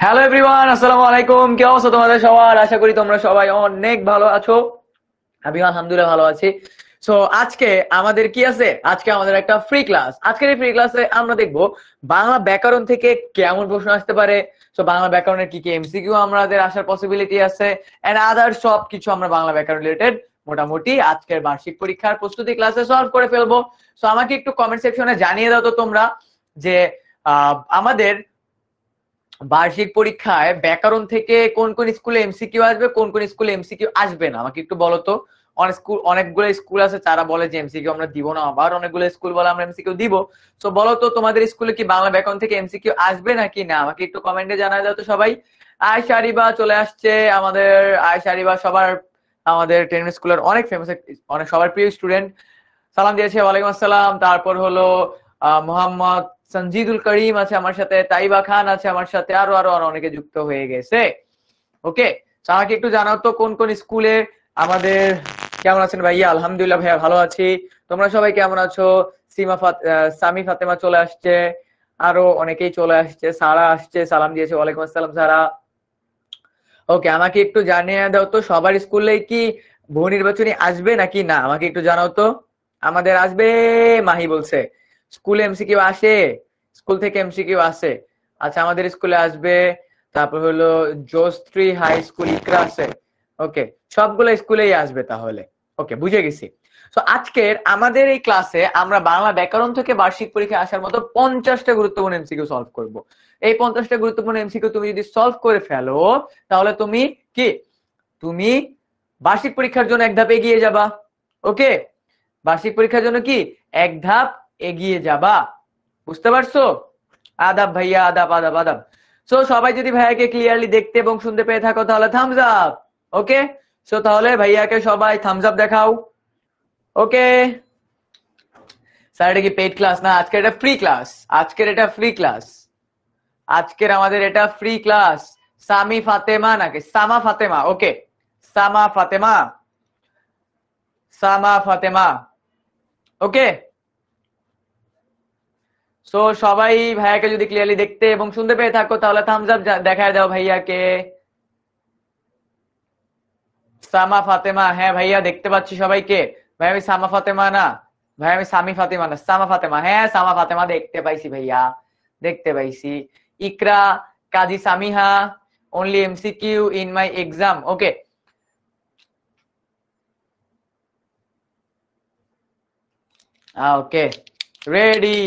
Hello everyone, আসসালামু আলাইকুম। কি অবস্থা তোমাদের সবার? আশা করি তোমরা সবাই অনেক ভালো আছো। আমি আলহামদুলিল্লাহ ভালো আছি। সো আজকে আমাদের কি আছে? আজকে আমাদের একটা ফ্রি ক্লাস। আজকের এই ফ্রি ক্লাসে আমরা দেখব বাংলা ব্যাকরণ থেকে কেমন প্রশ্ন আসতে পারে। সো বাংলা ব্যাকরণের কি কি এমসিকিউ আমাদের আসার পসিবিলিটি আছে, এন্ড আদার সব কিছু আমরা বাংলা ব্যাকরণ রিলেটেড মোটামুটি আজকের বার্ষিক পরীক্ষার প্রস্তুতি ক্লাসে সলভ করে ফেলবো। সো আমাকে একটু কমেন্ট সেকশনে জানিয়ে দাও তো তোমরা যে আমাদের বার্ষিক পরীক্ষায় ব্যাকরণ থেকে কোন কোন স্কুলে এমসিকিউ আসবে, কোন কোন স্কুলে এমসিকিউ আসবে না, আমাকে একটু বলো তো। অনেকগুলো স্কুল আছে যারা বলে যে এমসিকিউ আমরা দিব না, আবার অনেকগুলো স্কুল বলে আমরা এমসিকিউ দিব। তো বলো তো তোমাদের স্কুলে কি বাংলা ব্যাকরণ থেকে এমসিকিউ আসবে নাকি না, আমাকে একটু কমেন্টে জানায় দাও তো সবাই। আয়শা আরিবা চলে আসছে আমাদের। আয়শা আরিবা সবার আমাদের টেন স্কুলের অনেক ফেমাস, অনেক সবার প্রিয় স্টুডেন্ট। সালাম দিয়েছে, ওয়ালাইকুম আসসালাম। তারপর হলো মোহাম্মদ সঞ্জিদুল করিম আছে আমার সাথে, তাইবা খান আছে আমার সাথে, আরো আরো আরো অনেকে যুক্ত হয়ে গেছে। ওকে, আমাকে একটু জানাও তো কোন কোন স্কুলে আমাদের। কেমন আছেন ভাইয়া? আলহামদুলিল্লাহ ভাইয়া ভালো আছি। তোমরা সবাই কেমন আছো? সামি ফাতেমা চলে আসছে, আরো অনেকেই চলে আসছে। সারা আসছে, সালাম দিয়েছে, ওয়ালাইকুম আসসালাম সারা। ওকে, আমাকে একটু জানিয়ে দাও তো সবার স্কুলে কি বহু নির্বাচনী আসবে নাকি না, আমাকে একটু জানাও তো। আমাদের আসবে, মাহি বলছে। স্কুলে এমসিকিউ আসে, স্কুল থেকে এমসিকিউ আসে। আচ্ছা, আমাদের স্কুলে আসবে। তারপর হলো জোস্ত্রী হাই স্কুল ইকরা আছে। ওকে, সবগুলো স্কুলেই আসবে তাহলে। ওকে, বুঝে গেছি। তো আজকের আমাদের এই ক্লাসে আমরা বাংলা ব্যাকরণ থেকে বার্ষিক পরীক্ষায় আসার মতো 50টা গুরুত্বপূর্ণ এমসিকিউ সলভ করব। এই 50টা গুরুত্বপূর্ণ এমসিকিউ তুমি যদি সলভ করে ফেলো, তাহলে তুমি কি, তুমি বার্ষিক পরীক্ষার জন্য এক ধাপ এগিয়ে যাবা। ওকে, বার্ষিক পরীক্ষার জন্য কি এক ধাপ এগিয়ে যাবা, বুঝতে পারছো? আদাব ভাইয়া, আদাব আদাব আদাব। সো সবাই যদি ভাইয়াকে ক্লিয়ারলি দেখতে এবং শুনতে পেয়ে থাকো তাহলে থামস আপ। ওকে, সো তাহলে ভাইয়াকে সবাই থামস আপ দেখাও। ওকে স্যার, এটা কি পেইড ক্লাস না? আজকের এটা ফ্রি ক্লাস, আজকের এটা ফ্রি ক্লাস, আজকের আমাদের এটা ফ্রি ক্লাস। সামি ফাতেমা নাকি সামা ফাতেমা? ওকে, সামা ফাতেমা, সামা ফাতেমা। ওকে, সো সবাই ভাইয়াকে যদি ক্লিয়ারলি দেখতে এবং শুনতে পেয়ে থাকো তাহলে থামস আপ দেখায় দাও ভাইয়াকে। সামা ফাতেমা, হ্যাঁ ভাইয়া দেখতে পাচ্ছি সবাইকে। ভাই আমি সামা ফাতেমা না, ভাই আমি সামি ফাতেমা না, সামা ফাতেমা। হ্যাঁ সামা ফাতেমা দেখতে পাইছি ভাইয়া, দেখতে পাইছি। Iqra, Kazi Samiha, only MCQ in my exam. Okay, okay, ready.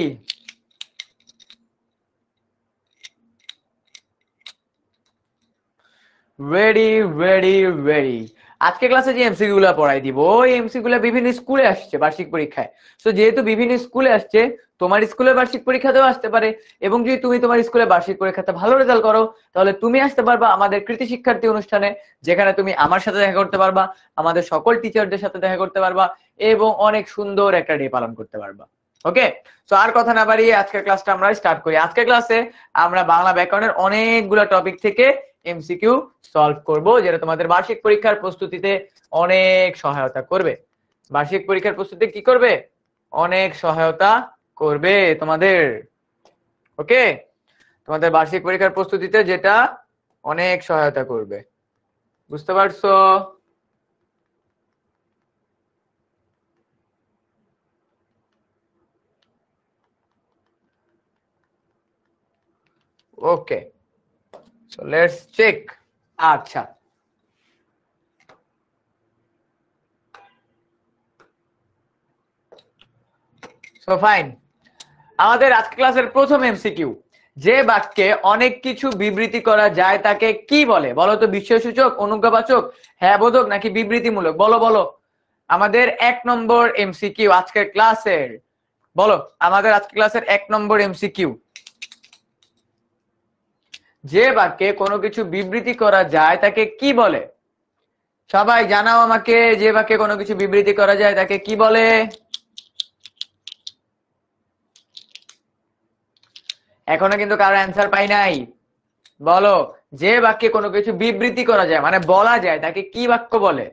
Ready ready ready. আজকে ক্লাসে যে এমসিকিউ গুলো পড়াই দিব, ওই এমসিকিউ গুলো বিভিন্ন স্কুলে আসছে বার্ষিক পরীক্ষায়। তো যেহেতু বিভিন্ন স্কুলে আসছে, তোমার স্কুলের বার্ষিক পরীক্ষাতেও আসতে পারে। এবং যদি তুমি তোমার স্কুলে বার্ষিক পরীক্ষাতে ভালো রেজাল্ট করো, তাহলে তুমি আসতে পারবা আমাদের কৃতি শিক্ষার্থী অনুষ্ঠানে, যেখানে তুমি আমার সাথে দেখা করতে পারবা, আমাদের সকল টিচারদের সাথে দেখা করতে পারবা, এবং অনেক সুন্দর একটা ডে পালন করতে পারবা। ওকে, তো আর কথা না বাড়িয়ে আজকের ক্লাসটা আমরা স্টার্ট করি। আজকের ক্লাসে আমরা বাংলা ব্যাকরণের অনেকগুলো টপিক থেকে এমসিকিউ সলভ করব, যেটা তোমাদের বার্ষিক পরীক্ষার প্রস্তুতিতে অনেক সহায়তা করবে। বার্ষিক পরীক্ষার প্রস্তুতি কি করবে? অনেক সহায়তা করবে তোমাদের। ওকে, তোমাদের বার্ষিক পরীক্ষার প্রস্তুতিতে যেটা অনেক সহায়তা করবে, বুঝতে পারছো? ওকে, সো লেটস চেক। আচ্ছা, সো ফাইন। আমাদের আজকে ক্লাসের প্রথম এমসিকিউ, যে বাক্যে অনেক কিছু বিবৃতি করা যায় তাকে কি বলে? বলো তো, বিস্ময়সূচক, অনুজ্ঞাবাচক, হ্যাঁ বোধক, নাকি বিবৃতিমূলক? বলো বলো। আমাদের 1 নম্বর এমসিকিউ আজকের ক্লাসের, বলো আমাদের আজকের ক্লাসের 1 নম্বর এমসিকিউ, যে বাক্যে কোনো কিছু বিবৃতি করা যায় তাকে কি বলে? সবাই জানাও আমাকে, যে বাক্যে কোনো কিছু বিবৃতি করা যায় তাকে কি বলে? এখনো কিন্তু কারো অ্যান্সার পাই নাই। বলো, যে বাক্যে কোনো কিছু বিবৃতি করা যায় মানে বলা যায় তাকে কি বাক্য বলে?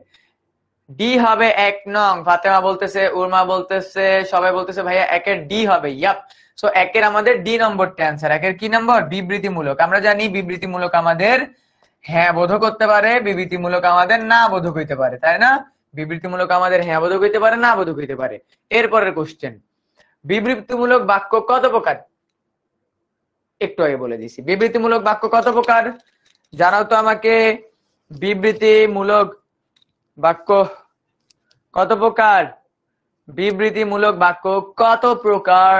ডি হবে 1 নং। ফাতেমা বলতেছে, উর্মা বলতেছে, সবাই বলতেছে ভাইয়া একের ডি হবে। ইয়াপ। সো একের আমাদের ডি নম্বরটা অ্যান্সার। একের কি নম্বর? বিবৃতিমূলক। আমরা জানি বিবৃতিমূলক আমাদের হ্যাঁ বোধক করতে পারে, বিবৃতিমূলক আমাদের না বোধক হইতে পারে, তাই না? বিবৃতিমূলক আমাদের হ্যাঁ বোধক হইতে পারে, না বোধক হইতে পারে। এরপরের কোশ্চেন, বিবৃতিমূলক বাক্য কত প্রকার? একটু আগে বলে দিছি। বিবৃতিমূলক বাক্য কত প্রকার জানাও তো আমাকে। বিবৃতিমূলক বাক্য কত প্রকার? বিবৃতিমূলক বাক্য কত প্রকার?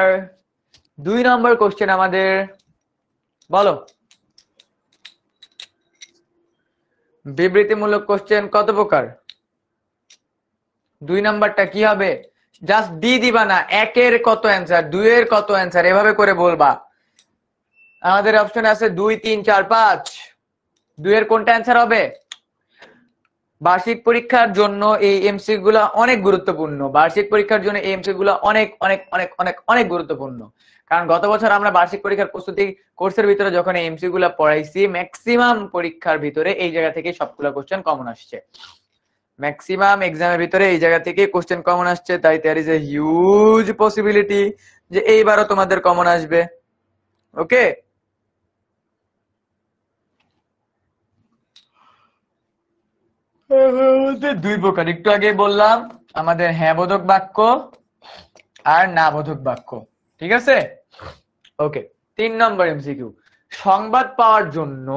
2 নম্বর কোশ্চেন আমাদের, বলো। বিবৃতিমূলক কোশ্চেন কত প্রকার? 2 নাম্বারটা কি হবে? জাস্ট ডি দিবা না, একের কত অ্যান্সার, 2 এর কত অ্যান্সার, এভাবে করে বলবা। আমাদের অপশন আছে 2 3 4 5। 2 এর কোনটা অ্যান্সার হবে? বার্ষিক পরীক্ষার জন্য এই এমসিকিউ গুলো অনেক গুরুত্বপূর্ণ। বার্ষিক পরীক্ষার জন্য এই এমসিকিউ গুলো অনেক অনেক অনেক অনেক অনেক গুরুত্বপূর্ণ। কারণ গত বছর আমরা বার্ষিক পরীক্ষার প্রস্তুতি কোর্সের ভিতরে যখন এই এমসিকিউ গুলো পড়াইছি, ম্যাক্সিমাম পরীক্ষার ভিতরে এই জায়গা থেকে সবগুলো কোশ্চেন কমন আসছে। ম্যাক্সিমাম এক্সামের ভিতরে এই জায়গা থেকে কোশ্চেন কমন আসছে। তাই there is a huge possibility যে এইবারও তোমাদের কমন আসবে। ওকে, দুই প্রকার একটু আগে বললাম, আমাদের হ্যাঁ বোধক বাক্য আর না বোধক বাক্য। ঠিক আছে, ওকে। 3 নম্বর এমসিকিউ, সংবাদ পাওয়ার জন্য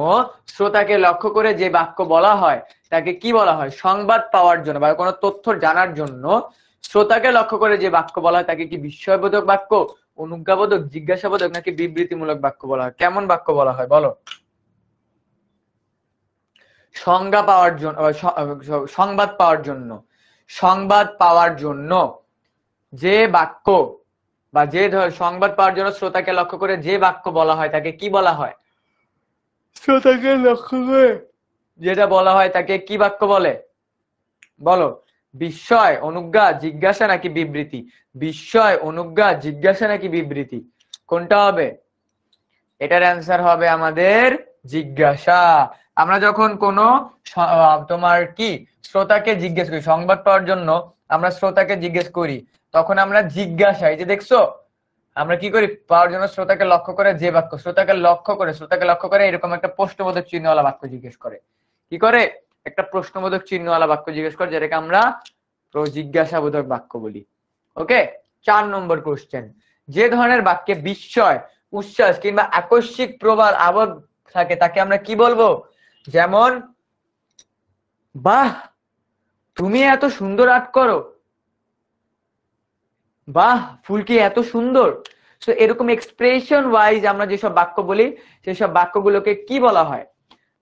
শ্রোতাকে লক্ষ্য করে যে বাক্য বলা হয় তাকে কি বলা হয়? সংবাদ পাওয়ার জন্য বা কোনো তথ্য জানার জন্য শ্রোতাকে লক্ষ্য করে যে বাক্য বলা হয় তাকে কি বিস্ময়বোধক বাক্য, অনুজ্ঞাবোধক, জিজ্ঞাসাবোধক নাকি বিবৃতিমূলক বাক্য বলা হয়? কেমন বাক্য বলা হয় বলো? সংজ্ঞা পাওয়ার জন্য, সংবাদ পাওয়ার জন্য, সংবাদ পাওয়ার জন্য যে বাক্য বা যে সংবাদ পাওয়ার জন্য শ্রোতাকে লক্ষ্য করে যে বাক্য বলা হয় তাকে কি বলা হয়? শ্রোতাকে লক্ষ্য করে যেটা বলা হয় তাকে কি বাক্য বলে বলো? বিস্ময়, অনুজ্ঞা, জিজ্ঞাসা নাকি বিবৃতি? বিস্ময়, অনুজ্ঞা, জিজ্ঞাসা নাকি বিবৃতি? কোনটা হবে? এটার অ্যান্সার হবে আমাদের জিজ্ঞাসা। আমরা যখন কোনো তোমার কি শ্রোতাকে জিজ্ঞেস করি, সংবাদ পাওয়ার জন্য আমরা শ্রোতাকে জিজ্ঞেস করি, তখন আমরা জিজ্ঞাসা, এই যে দেখছো আমরা কি করি, পাওয়ার জন্য শ্রোতাকে লক্ষ্য করে যে বাক্য, শ্রোতাকে লক্ষ্য করে এরকম একটা প্রশ্নবোধক চিহ্নওয়ালা বাক্য জিজ্ঞেস করে। কি করে? একটা প্রশ্নবোধক চিহ্নওয়ালা বাক্য জিজ্ঞেস করে, যেটাকে আমরা জিজ্ঞাসাবোধক বাক্য বলি। ওকে, 4 নম্বর কোশ্চেন, যে ধরনের বাক্যে বিস্ময়, উচ্ছ্বাস কিংবা আকস্মিক প্রবাল আবেগ থাকে তাকে আমরা কি বলবো? যেমন, বাহ তুমি এত সুন্দর আর্ট করো, বাহ ফুলকি এত সুন্দর। সো এরকম এক্সপ্রেশন ওয়াইজ আমরা যেসব বাক্য বলি সেসব বাক্যগুলোকে কি বলা হয়?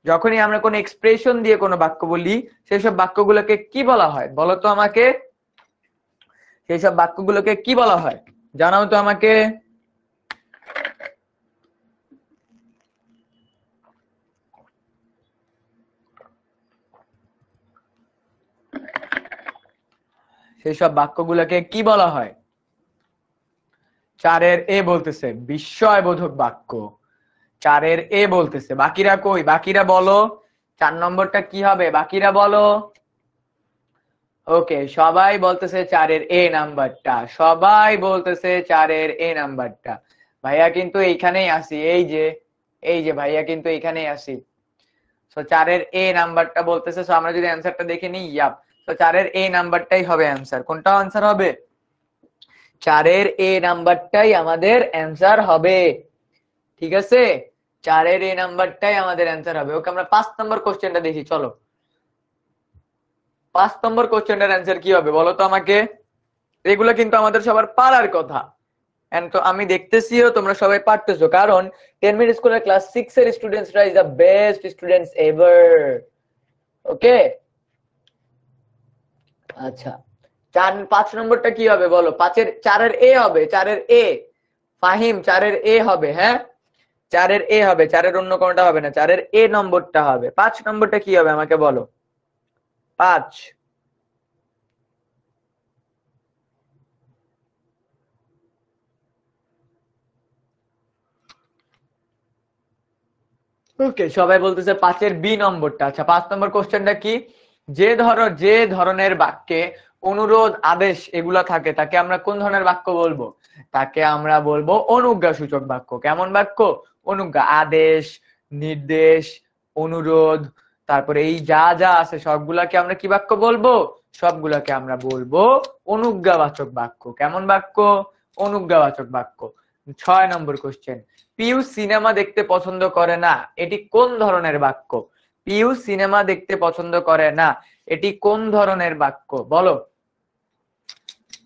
যখনই আমরা কোনো এক্সপ্রেশন দিয়ে কোনো বাক্য বলি সেসব বাক্যগুলোকে কি বলা হয় বলো তো আমাকে? সেসব বাক্যগুলোকে কি বলা হয় জানাও তো আমাকে। সেসব বাক্যগুলোকে কি বলা হয়? 4-এর এ বলতেছে বিস্ময়বোধক বাক্য। 4-এর এ বলতেছে। বাকিরা কই? বাকিরা বলো 4 নম্বরটা কি হবে? বাকিরা বলো। ওকে, সবাই বলতেছে 4-এর এ নাম্বারটা, সবাই বলতেছে 4-এর এ নাম্বারটা। ভাইয়া কিন্তু এইখানেই আসি, এই যে ভাইয়া কিন্তু এইখানেই আসি। সো 4-এর এ নাম্বারটা বলতেছে। সো আমরা যদি অ্যান্সারটা দেখে নিই, ইয়াপ, তো 4-এর এ নাম্বারটাই হবে অ্যান্সার। কোনটা অ্যান্সার হবে? 4-এর এ নাম্বারটাই আমাদের অ্যান্সার হবে। ঠিক আছে, 4-এর এ নাম্বারটাই আমাদের অ্যান্সার হবে। ওকে, আমরা 5 নম্বর কোশ্চেনটা দেখি, চলো। 5 নম্বর কোশ্চেনটার অ্যান্সার কি হবে বলো তো আমাকে? এগুলো কিন্তু আমাদের সবার পারার কথা, এন্ড তো আমি দেখতেছিও তোমরা সবাই পারতেছো, কারণ 10 মিনিট স্কুলের ক্লাস 6 এর স্টুডেন্টসরা is the best students ever. Okay, আচ্ছা, 5 নম্বরটা কি হবে বলো? 4-এর এ হবে, 4-এর এ। ফাহিম, 4-এর এ হবে। হ্যাঁ, 4-এর এ হবে, 4-এর অন্য কোনটা হবে না, 4-এর এ নম্বরটা হবে। 5 নম্বরটা কি হবে আমাকে বলো? 5। ওকে, সবাই বলতেছে 5-এর বি নম্বরটা। আচ্ছা, 5 নম্বর কোশ্চেনটা কি? যে ধরনের বাক্যে অনুরোধ আদেশ এগুলা থাকে তাকে আমরা কোন ধরনের বাক্য বলবো? তাকে আমরা বলবো অনুজ্ঞাসূচক বাক্য। কেমন বাক্য? অনুজ্ঞা, আদেশ, নির্দেশ, অনুরোধ, তারপরে এই যা যা আছে সবগুলাকে আমরা কি বাক্য বলবো? সবগুলাকে আমরা বলবো অনুজ্ঞাবাচক বাক্য। কেমন বাক্য? অনুজ্ঞাবাচক বাক্য। 6 নম্বর কোশ্চেন, পিউ সিনেমা দেখতে পছন্দ করে না, এটি কোন ধরনের বাক্য? পিউ সিনেমা দেখতে পছন্দ করে না, এটি কোন ধরনের বাক্য? বলো।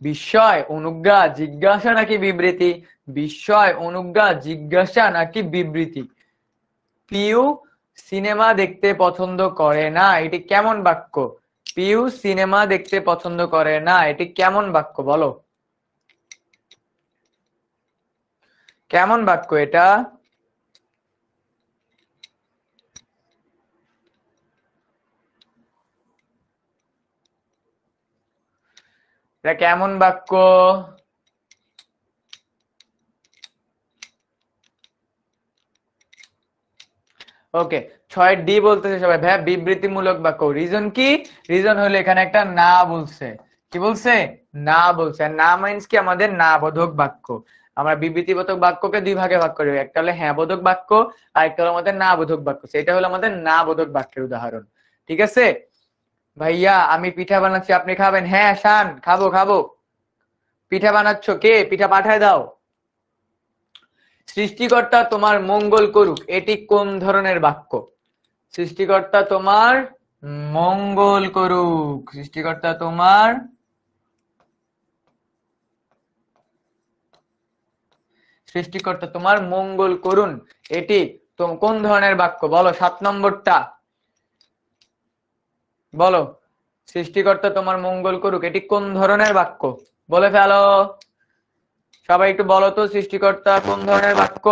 বিস্ময়, অনুজ্ঞা, জিজ্ঞাসা নাকি বিবৃতি? বিস্ময়, অনুজ্ঞা, জিজ্ঞাসা নাকি বিবৃতি? পিউ সিনেমা দেখতে পছন্দ করে না, এটি কেমন বাক্য? পিউ সিনেমা দেখতে পছন্দ করে না, এটি কেমন বাক্য? বলো, কেমন বাক্য এটা? এটা কেমন বাক্য? ওকে, 6 বলতেছে সবাই ভাই বিবৃতিমূলক বাক্য। রিজন কি? রিজন হলো এখানে একটা না বলছে। কি বলছে? না বলছে। না মাইন্স কি? আমাদের না বোধক বাক্য। আমরা বিবৃতিবোধক বাক্যকে 2 ভাগে ভাগ করি, একটা হলো হ্যাঁ বোধক বাক্য আর একটা হলো আমাদের না বোধক বাক্য। সেটা হলো আমাদের না বোধক বাক্যের উদাহরণ। ঠিক আছে ভাইয়া, আমি পিঠা বানাচ্ছি, আপনি খাবেন? হ্যাঁ শান, খাবো খাবো। পিঠা বানাচ্ছ, কে? পিঠা পাঠায় দাও। সৃষ্টিকর্তা তোমার মঙ্গল করুক, এটি কোন ধরনের বাক্য? সৃষ্টিকর্তা তোমার মঙ্গল করুক, সৃষ্টিকর্তা তোমার সৃষ্টিকর্তা তোমার মঙ্গল করুন, এটি কোন ধরনের বাক্য? বলো 7 নম্বরটা বলো। সৃষ্টিকর্তা তোমার মঙ্গল করুক, এটি কোন ধরনের বাক্য? বলে ফেলো সবাই, একটু বলো তো সৃষ্টিকর্তা কোন ধরনের বাক্য?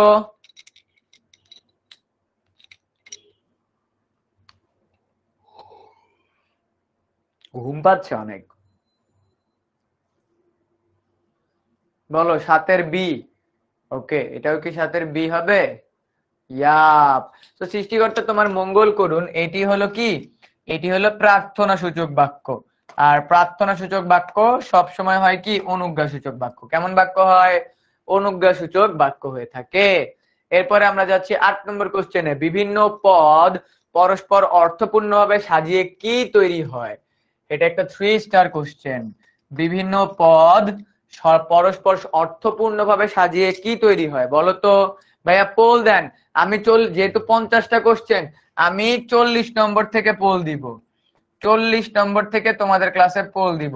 ঘুম পাচ্ছে অনেক। বলো 7-এর বি। ওকে, এটাও কি 7-এর বি হবে? ইয়াপ। তো সৃষ্টিকর্তা তোমার মঙ্গল করুন, এটি হলো কি? এটি হলো প্রার্থনা সূচক বাক্য। আর প্রার্থনা সূচক বাক্য সব সময় হয় কি? অনুজ্ঞা সূচক বাক্য। কেমন বাক্য হয়? অনুজ্ঞা সূচক বাক্য হয়ে থাকে। এরপরে আমরা যাচ্ছি 8 নম্বর কোশ্চেনে, বিভিন্ন পদ পরস্পর অর্থপূর্ণভাবে সাজিয়ে কি তৈরি হয়? এটা একটা 3 স্টার কোশ্চেন। বিভিন্ন পদ পরস্পর অর্থপূর্ণভাবে সাজিয়ে কি তৈরি হয়? বলো তো ভাইয়া, পোল দেন। আমি যেহেতু 50টা কোশ্চেন, আমি 40 নম্বর থেকে পোল দিব। 40 নম্বর থেকে তোমাদের ক্লাসে পোল দিব।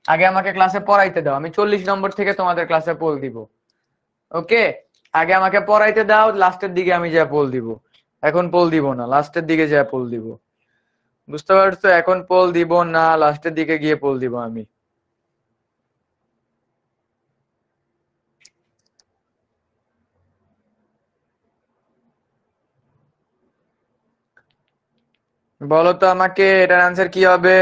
আগে আমাকে ক্লাসে পড়াইতে দাও, আমি 40 নম্বর থেকে তোমাদের ক্লাসে পোল দিব। ওকে, আগে আমাকে পড়াইতে দাও, লাস্টের দিকে আমি যা পোল দিব। এখন পোল দিব না, লাস্টের দিকে যা পোল দিব। বুঝতে পারছো? এখন পোল দিব না, লাস্টের দিকে গিয়ে পোল দিব আমি। বলো তো আমাকে, এটার আনসার কি হবে?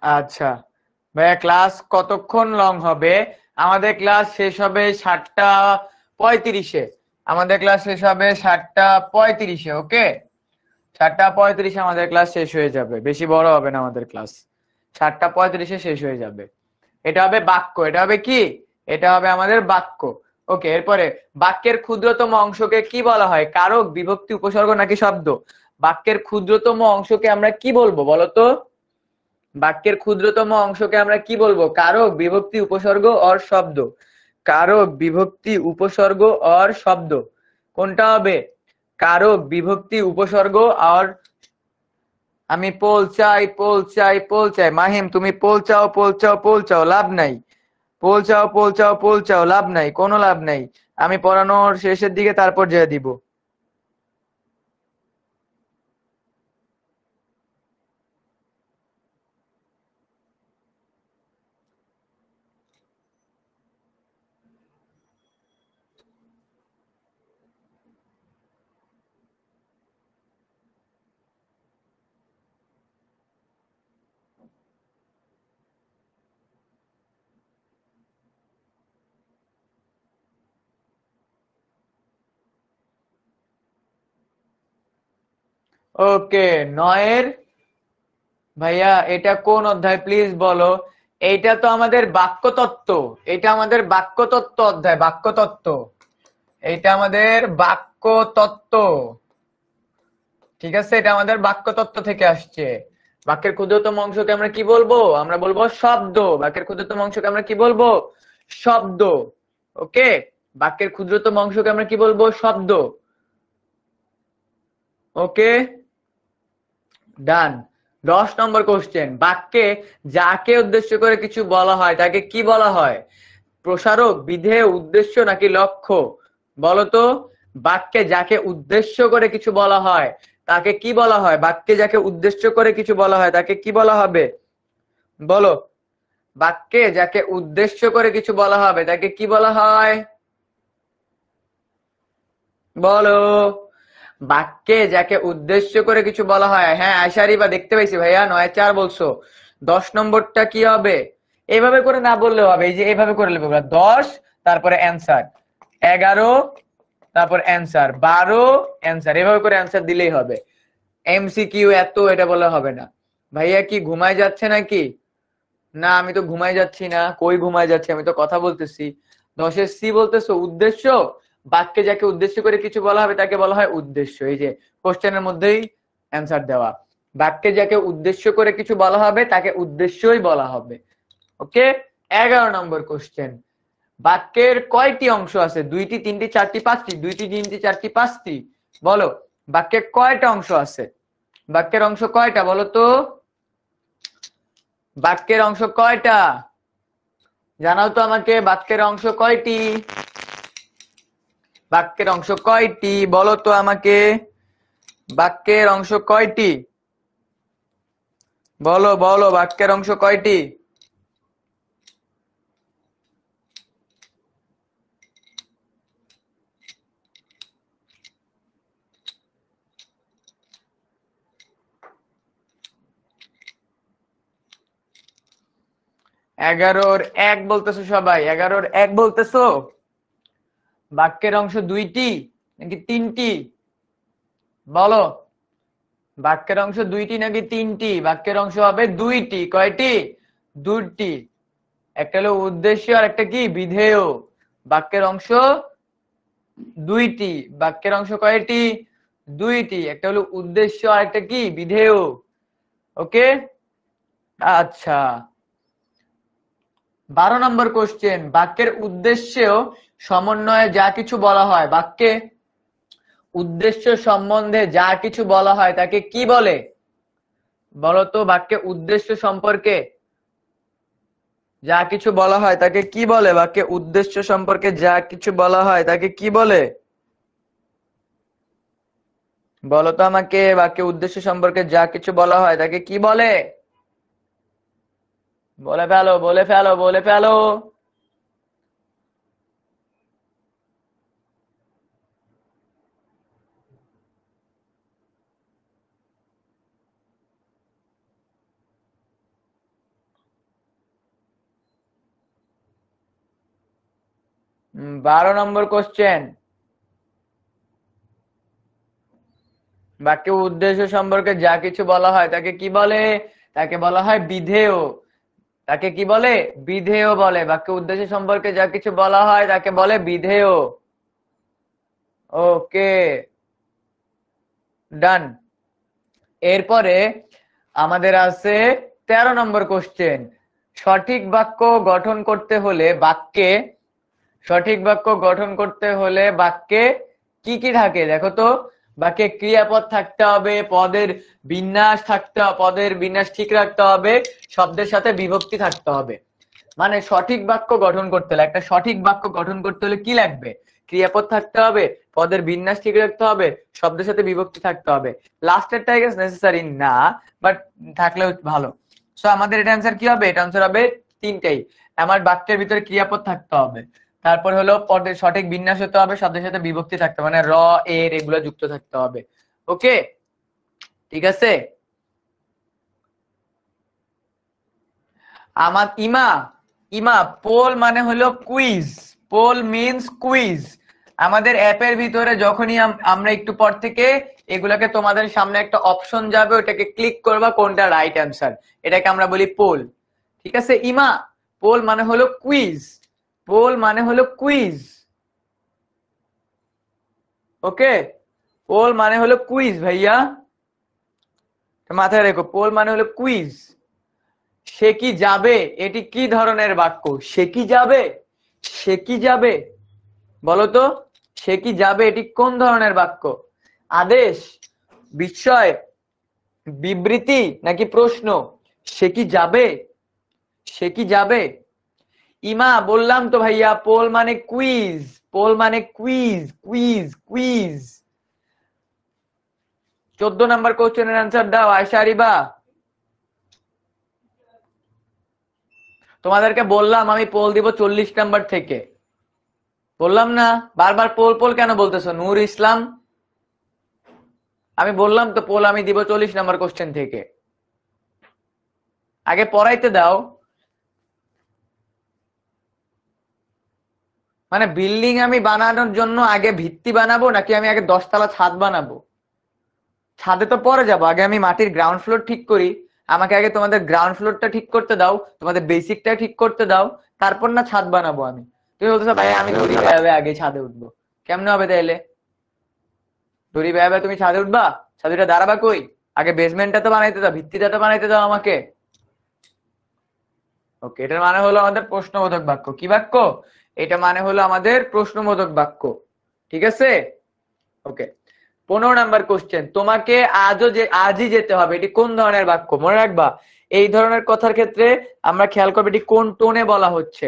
আচ্ছা ভাইয়া, ক্লাস কতক্ষণ লং হবে? আমাদের ক্লাস শেষ হবে 7টা 35-এ। আমাদের ক্লাস শেষ হবে 7টা 35-এ। ওকে, 7টা 35-এ আমাদের ক্লাস শেষ হয়ে যাবে, বেশি বড় হবে না আমাদের ক্লাস। 7টা 35-এ শেষ হয়ে যাবে। এটা হবে বাক্য। এটা হবে কি? এটা হবে আমাদের বাক্য। ওকে, এরপরে বাক্যের ক্ষুদ্রতম অংশকে কি বলা হয়? কারক, বিভক্তি, উপসর্গ নাকি শব্দ? বাক্যের ক্ষুদ্রতম অংশকে আমরা কি বলবো বলো তো? বাক্যের ক্ষুদ্রতম অংশকে আমরা কি বলবো? কারক, বিভক্তি, উপসর্গ অর শব্দ? কারক, বিভক্তি, উপসর্গ অর শব্দ? কোনটা হবে? কারক, বিভক্তি, উপসর্গ আর? আমি পোল চাই, পোল চাই, পোল চাই। মাহিম, তুমি পোল চাও, পোল চাও, পোল চাও, লাভ নাই। পোল চাও, পোল চাও, পোল চাও, লাভ নাই, কোনো লাভ নাই। আমি পড়ানোর শেষের দিকে তারপর যেয়ে দিব। ওকে, 9-এর ভাইয়া এটা কোন অধ্যায় প্লিজ বলো। এইটা তো আমাদের বাক্যতত্ত্ব, এটা আমাদের বাক্যতত্ত্ব অধ্যায়, বাক্যতত্ত্ব, এইটা আমাদের বাক্যতত্ত্ব, ঠিক আছে? এটা আমাদের বাক্যতত্ত্ব থেকে আসছে। বাক্যের ক্ষুদ্রতম অংশকে আমরা কি বলবো? আমরা বলবো শব্দ। বাক্যের ক্ষুদ্রতম অংশকে আমরা কি বলবো? শব্দ। ওকে, বাক্যের ক্ষুদ্রতম অংশকে আমরা কি বলবো? শব্দ। ওকে, ডান। 10 নম্বর কোশ্চেন, বাক্যে যাকে উদ্দেশ্য করে কিছু বলা হয় তাকে কি বলা হয়? প্রসারক, বিধেয়, উদ্দেশ্য নাকি লক্ষ্য? বলতো, বাক্যে যাকে উদ্দেশ্য করে কিছু বলা হয় তাকে কি বলা হয়? বাক্যে যাকে উদ্দেশ্য করে কিছু বলা হয় তাকে কি বলা হবে? বলো, বাক্যে যাকে উদ্দেশ্য করে কিছু বলা হবে তাকে কি বলা হয়? বলো, বাক্যে যাকে উদ্দেশ্য করে কিছু বলা হয়। হ্যাঁ আয়শারি বা দেখতে পাইছি ভাইয়া, 9-4 বলছো। 10 নম্বরটা কি হবে? এভাবে করে না বললেও হবে, এই যে এভাবে করে লিখবো, 10 তারপরে অ্যান্সার, 11 তারপর অ্যান্সার, 12 অ্যান্সার, এভাবে করে অ্যান্সার দিলেই হবে। এমসিকিউ এত এটা বলে হবে না। ভাইয়া কি ঘুমায় যাচ্ছে নাকি? না আমি তো ঘুমায় যাচ্ছি না, কই ঘুমায় যাচ্ছে, আমি তো কথা বলতেছি। 10-এর সি বলতেছো উদ্দেশ্য, বাক্যে যাকে উদ্দেশ্য করে কিছু বলা হবে তাকে বলা হয় উদ্দেশ্য। এই যে কোশ্চেনের মধ্যেই অ্যান্সার দেওয়া, বাক্যে যাকে উদ্দেশ্য করে কিছু বলা হবে তাকে উদ্দেশ্যই বলা হবে। ওকে, 11 নম্বর কোশ্চেন, বাক্যের কয়টি অংশ আছে? 2টি, 3টি, 4টি, 5টি? 2টি, 3টি, 4টি, 5টি? বলো, বাক্যে কয়টা অংশ আছে? বাক্যের অংশ কয়টা বলো তো? বাক্যের অংশ কয়টা জানাও তো আমাকে, বাক্যের অংশ কয়টি? বাক্যের অংশ কয়টি বলো তো আমাকে, বাক্যের অংশ কয়টি? বলো বলো, বাক্যের অংশ কয়টি? এগারোর এক বলতেছো সবাই, 11-র 1 বলতেছো। বাক্যের অংশ 2টি নাকি 3টি? বলো, বাক্যের অংশ 2টি নাকি 3টি? বাক্যের অংশ হবে 2টি। কয়টি? 2টি। একটা হলো উদ্দেশ্য আর একটা কি? বিধেয়। বাক্যের অংশ 2টি। বাক্যের অংশ কয়টি? 2টি। একটা হলো উদ্দেশ্য আর একটা কি? বিধেয়। ওকে, আচ্ছা। 12 নম্বর কোশ্চেন, বাক্যের উদ্দেশ্য সমন্বয়ে যা কিছু বলা হয়, বাক্যে উদ্দেশ্য সম্বন্ধে যা কিছু বলা হয় তাকে কি বলে? বলতো, বাক্যে উদ্দেশ্য সম্পর্কে যা কিছু বলা হয় তাকে কি বলে? বাক্যে উদ্দেশ্য সম্পর্কে যা কিছু বলা হয় তাকে কি বলে? বলতো আমাকে, বাক্যে উদ্দেশ্য সম্পর্কে যা কিছু বলা হয় তাকে কি বলে? বলে ফেলো, বলে ফেলো, বলে ফেলো। 12 নম্বর কোশ্চেন, বাক্যে উদ্দেশ্য সম্পর্কে যা কিছু বলা হয় তাকে কি বলে? তাকে বলা হয় বিধেয়। তাকে কি বলে? বিধেয় বলে। বাক্যে উদ্দেশ্য সম্পর্কে যা কিছু বলা হয় তাকে বলে বিধেয়। ওকে, ডান। এরপরে আমাদের আছে 13 নম্বর কোশ্চেন, সঠিক বাক্য গঠন করতে হলে বাক্যে, সঠিক বাক্য গঠন করতে হলে বাক্যে কি কি থাকে দেখো তো। বাক্যে ক্রিয়াপদ থাকতে হবে, পদের বিন্যাস থাকতে হবে, পদের বিন্যাস ঠিক রাখতে হবে, শব্দের সাথে বিভক্তি থাকতে হবে। মানে সঠিক বাক্য গঠন করতে হলে, একটা সঠিক বাক্য গঠন করতে হলে কি লাগবে? ক্রিয়াপদ থাকতে হবে, পদের বিন্যাস ঠিক রাখতে হবে, শব্দের সাথে বিভক্তি থাকতে হবে। লাস্টেরটা আই গেস নেসেসারি না, বাট থাকলেও ভালো। সো আমাদের এটা অ্যান্সার কি হবে? এটা অ্যান্সার হবে তিনটাই। আমার বাক্যের ভিতরে ক্রিয়াপদ থাকতে হবে, তারপর হলো পদের সঠিক বিন্যাস হতে হবে, শব্দের সাথে বিভক্তি থাকতে হবে, মানে র এর এগুলো যুক্ত থাকতে হবে। ওকে, ঠিক আছে। আমার ইমা, ইমা পোল মানে হলো কুইজ, পোল মিন্স কুইজ। আমাদের অ্যাপের ভিতরে যখনই আমরা একটু পর থেকে এগুলাকে তোমাদের সামনে একটা অপশন যাবে, ওটাকে ক্লিক করবা কোনটা রাইট অ্যান্সার, এটাকে আমরা বলি পোল। ঠিক আছে ইমা, পোল মানে হলো কুইজ, পোল মানে হলো কুইজ। ওকে, পোল মানে হলো কুইজ ভাইয়া, মাথায় রেখো, পোল মানে হলো কুইজ। সে কি যাবে, এটি কি ধরনের বাক্য? সে কি যাবে, সে কি যাবে, বলো তো, সে কি যাবে এটি কোন ধরনের বাক্য? আদেশ, বিস্ময়, বিবৃতি নাকি প্রশ্ন? সে কি যাবে, সে কি যাবে। ইমা বললাম তো ভাইয়া, পোল মানে কুইজ, পোল মানে কুইজ, কুইজ কুইজ। 14 নাম্বার কোশ্চেনের অ্যান্সার দাও আয়শা আরিবা। তোমাদেরকে বললাম আমি পোল দিব 40 নাম্বার থেকে, বললাম না? বারবার পোল পোল কেন বলতেছো নূর ইসলাম? আমি বললাম তো পোল আমি দিব 40 নাম্বার কোশ্চেন থেকে। আগে পড়াইতে দাও। মানে বিল্ডিং আমি বানানোর জন্য আগে ভিত্তি বানাবো নাকি আমি আগে 10 তলা ছাদ বানাবো? ছাদে তো পরে যাবো, আগে আমি মাটির গ্রাউন্ড ফ্লোর ঠিক করি। আমাকে আগে তোমাদের গ্রাউন্ড ফ্লোরটা ঠিক করতে দাও, তোমাদের বেসিকটা ঠিক করতে দাও, তারপর না ছাদ বানাবো আমি। তুমি বলতেছো ভাই আমি দড়ি বেয়াবে আগে ছাদে উঠবো, কেমনে হবে তাইলে? দড়ি বেয়াবে তুমি ছাদে উঠবা? ছাদটা দাঁড়াবা কই? আগে বেসমেন্টটা তো বানাইতে দাও, ভিত্তিটা তো বানাইতে দাও আমাকে। ওকে, এটার মানে হলো আমাদের প্রশ্নবোধক বাক্য। কি বাক্য এটা? মানে হলো আমাদের প্রশ্নবোধক বাক্য। ঠিক আছে, ওকে। 15 নাম্বার কোশ্চেন, তোমাকে আজই যেতে হবে, এটি কোন ধরনের বাক্য? মনে রাখবা এই ধরনের কথার ক্ষেত্রে আমরা খেয়াল করবো এটি কোন টোনে বলা হচ্ছে,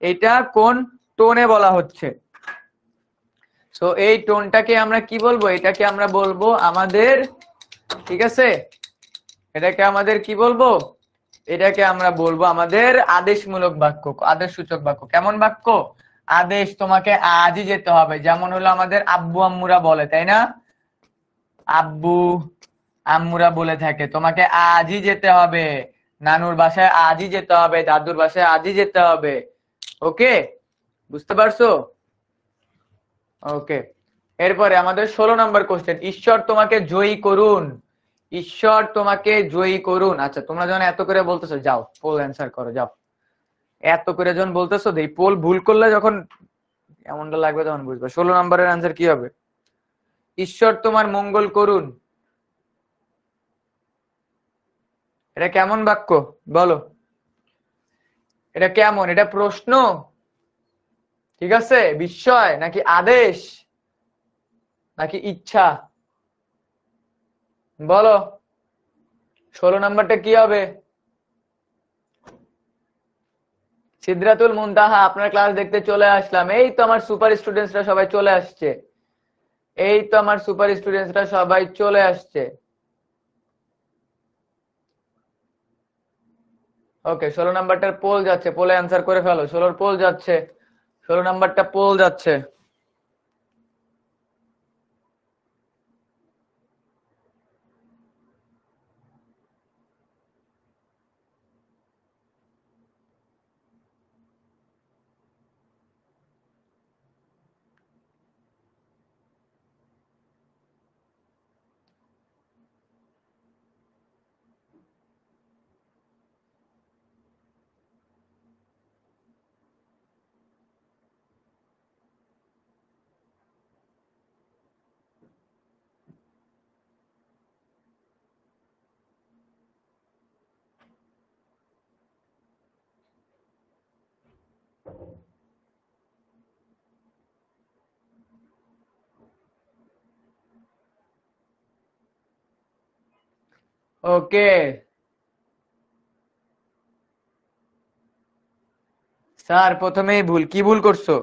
এটা কোন টোনে বলা হচ্ছে। সো এই টোনটাকে আমরা কি বলবো? এটাকে আমরা বলবো আমাদের, ঠিক আছে, এটাকে আমাদের কি বলবো? এটাকে আমরা বলবো আমাদের আদেশমূলক বাক্য, আদেশসূচক বাক্য। কেমন বাক্য? আদেশ, তোমাকে আজই যেতে হবে, যেমন হলো আমাদের আব্বু আম্মুরা বলে, তাই না? আব্বু আম্মুরা বলে থাকে তোমাকে আজই যেতে হবে, নানুর বাসায় আজই যেতে হবে, দাদুর বাসায় আজই যেতে হবে। ওকে, বুঝতে পারছো? ওকে, এরপরে আমাদের 16 নম্বর কোশ্চেন, ঈশ্বর তোমাকে জয়ী করুন, ঈশ্বর তোমাকে জয়ী করুন। আচ্ছা তোমরা যখন এত করে বলতেছো, যাও পোল অ্যান্সার করো যাও। এত করে যখন বলতেছো, এই পোল ভুল করলে যখন এমনটা লাগবে তখন বুঝবে 16 নম্বরের অ্যান্সার কি হবে। ঈশ্বর তোমার মঙ্গল করুন, এটা কেমন বাক্য বলো? এটা কেমন? এটা প্রশ্ন, ঠিক আছে, বিস্ময় নাকি আদেশ নাকি ইচ্ছা? বলো 16 নাম্বারটা কি হবে? সিদরাতুল মুনতাহা, আপনার ক্লাস দেখতে চলে আসলাম। এই তো আমার সুপার স্টুডেন্টসরা সবাই চলে আসছে, এই তো আমার সুপার স্টুডেন্টসরা সবাই চলে আসছে। ওকে, 16 নাম্বারটার পোল যাচ্ছে, পোলে অ্যান্সার করে ফেলো। 16 পোল যাচ্ছে, 16 নাম্বারটা পোল যাচ্ছে। ওকে স্যার, প্রথমেই ভুল। কি ভুল করছো?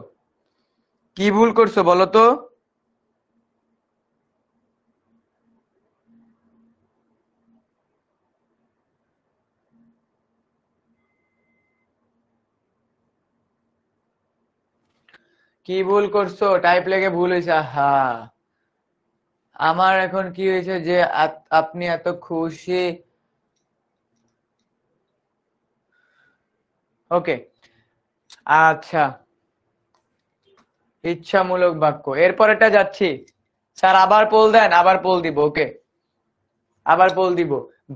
কি ভুল করছো বলো তো? কি ভুল করছো? টাইপ লেগে ভুল হয়েছে। হ্যাঁ, আমার এখন কি হয়েছে যে আপনি এত খুশি। ওকে, আচ্ছা, ইচ্ছামূলক বাক্য। এরপরেটা যাচ্ছি। স্যার আবার পোল দেন, আবার পোল দিব। ওকে, আবার পোল দিব।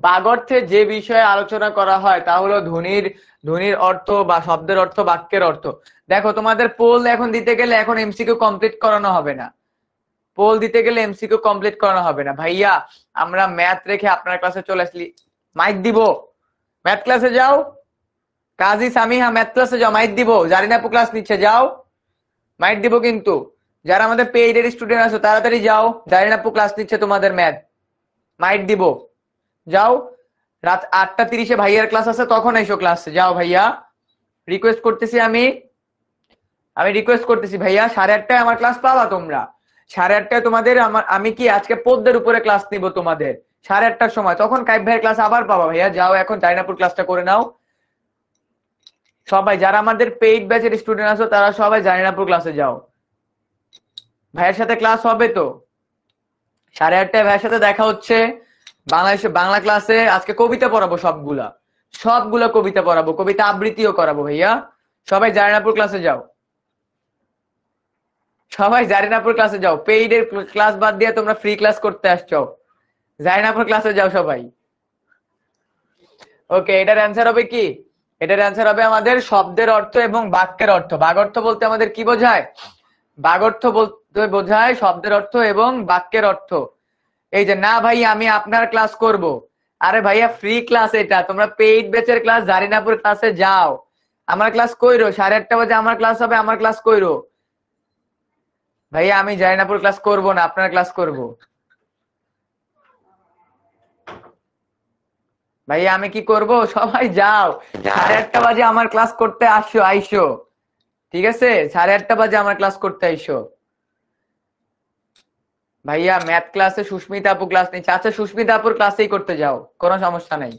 বাগর্থে যে বিষয়ে আলোচনা করা হয় তা হলো ধ্বনির অর্থ বা শব্দের অর্থ, বাক্যের অর্থ। দেখো তোমাদের পোল এখন দিতে গেলে এখন এমসিকিউ কমপ্লিট করানো হবে না। পোল দিতে গেলে এমসিকিউ কমপ্লিট করানো হবে না ভাইয়া। আমরা ম্যাথ রেখে আপনার ক্লাসে চলে আসলি, মাইক দিব। ম্যাথ ক্লাসে যাও। কাজী সামিহা ম্যাথ ক্লাসে যাও, মাইক দিব। জারিনাপু ক্লাস নিচ্ছে, যাও মাইক দিব। কিন্তু যারা আমাদের পেইডের স্টুডেন্ট আছো তাড়াতাড়ি যাও, জারিনাপু ক্লাস নিচ্ছে তোমাদের ম্যাথ, মাইক দিব। যাও, রাত 8:30 ভাইয়ার ক্লাস আছে, তখন এসো ক্লাসে। যাও ভাইয়া, রিকোয়েস্ট করতেছি আমি রিকোয়েস্ট করতেছি ভাইয়া। 8:30 আমার ক্লাস পাবা তোমরা। 8:30 তোমাদের আমি কি আজকে পদ্মের উপরে ক্লাস নিব তোমাদের 8:30 সময়, তখন কাইব ভাইয়ের ক্লাস আবার পাবা ভাইয়া। যাও এখন জারিনাপুর ক্লাসটা করে নাও সবাই। যারা আমাদের পেইড ব্যাচের স্টুডেন্ট আছো তারা সবাই জারিনাপুর ক্লাসে যাও। ভাইয়ের সাথে ক্লাস হবে তো 8:30 ভাইয়ের সাথে দেখা হচ্ছে। বাংলা ক্লাসে আজকে কবিতা পড়াবো, সবগুলা কবিতা পড়াবো, কবিতা আবৃত্তিও করাবো ভাইয়া। সবাই জারিনাপুর ক্লাসে যাও, সবাই জারিনাপুর ক্লাসে যাও। পেইডের ক্লাস বাদ দিয়ে তোমরা ফ্রি ক্লাস করতে আসছো, জারিনাপুর ক্লাসে যাও সবাই। ওকে, এটার অ্যান্সার হবে কি? এটার অ্যান্সার হবে আমাদের শব্দের অর্থ এবং বাক্যের অর্থ। বাগর্থ বলতে আমাদের কি বোঝায়? বাগর্থ বলতে বোঝায় শব্দের অর্থ এবং বাক্যের অর্থ। এই যে না ভাই আমি আপনার ক্লাস করব, আরে ভাইয়া ফ্রি ক্লাস এটা, তোমরা পেইড ব্যাচের ক্লাস জারিনাপুর ক্লাসে যাও। আমার ক্লাস কইরো 8:30 বাজে আমার ক্লাস হবে, আমার ক্লাস কইরো ভাইয়া। আমি জারিনাপুর ক্লাস করব না, আপনার ক্লাস করব ভাইয়া। আমি কি করব? সবাই যাও 8:30 বাজে আমার ক্লাস করতে আইসো। ঠিক আছে, 8:30 বাজে আমার ক্লাস করতে আইসো ভাইয়া। ম্যাথ ক্লাসে সুস্মিতা আপু ক্লাস নিচ্ছে। আচ্ছা, সুস্মিতা আপুর ক্লাসেই করতে যাও, কোনো সমস্যা নাই।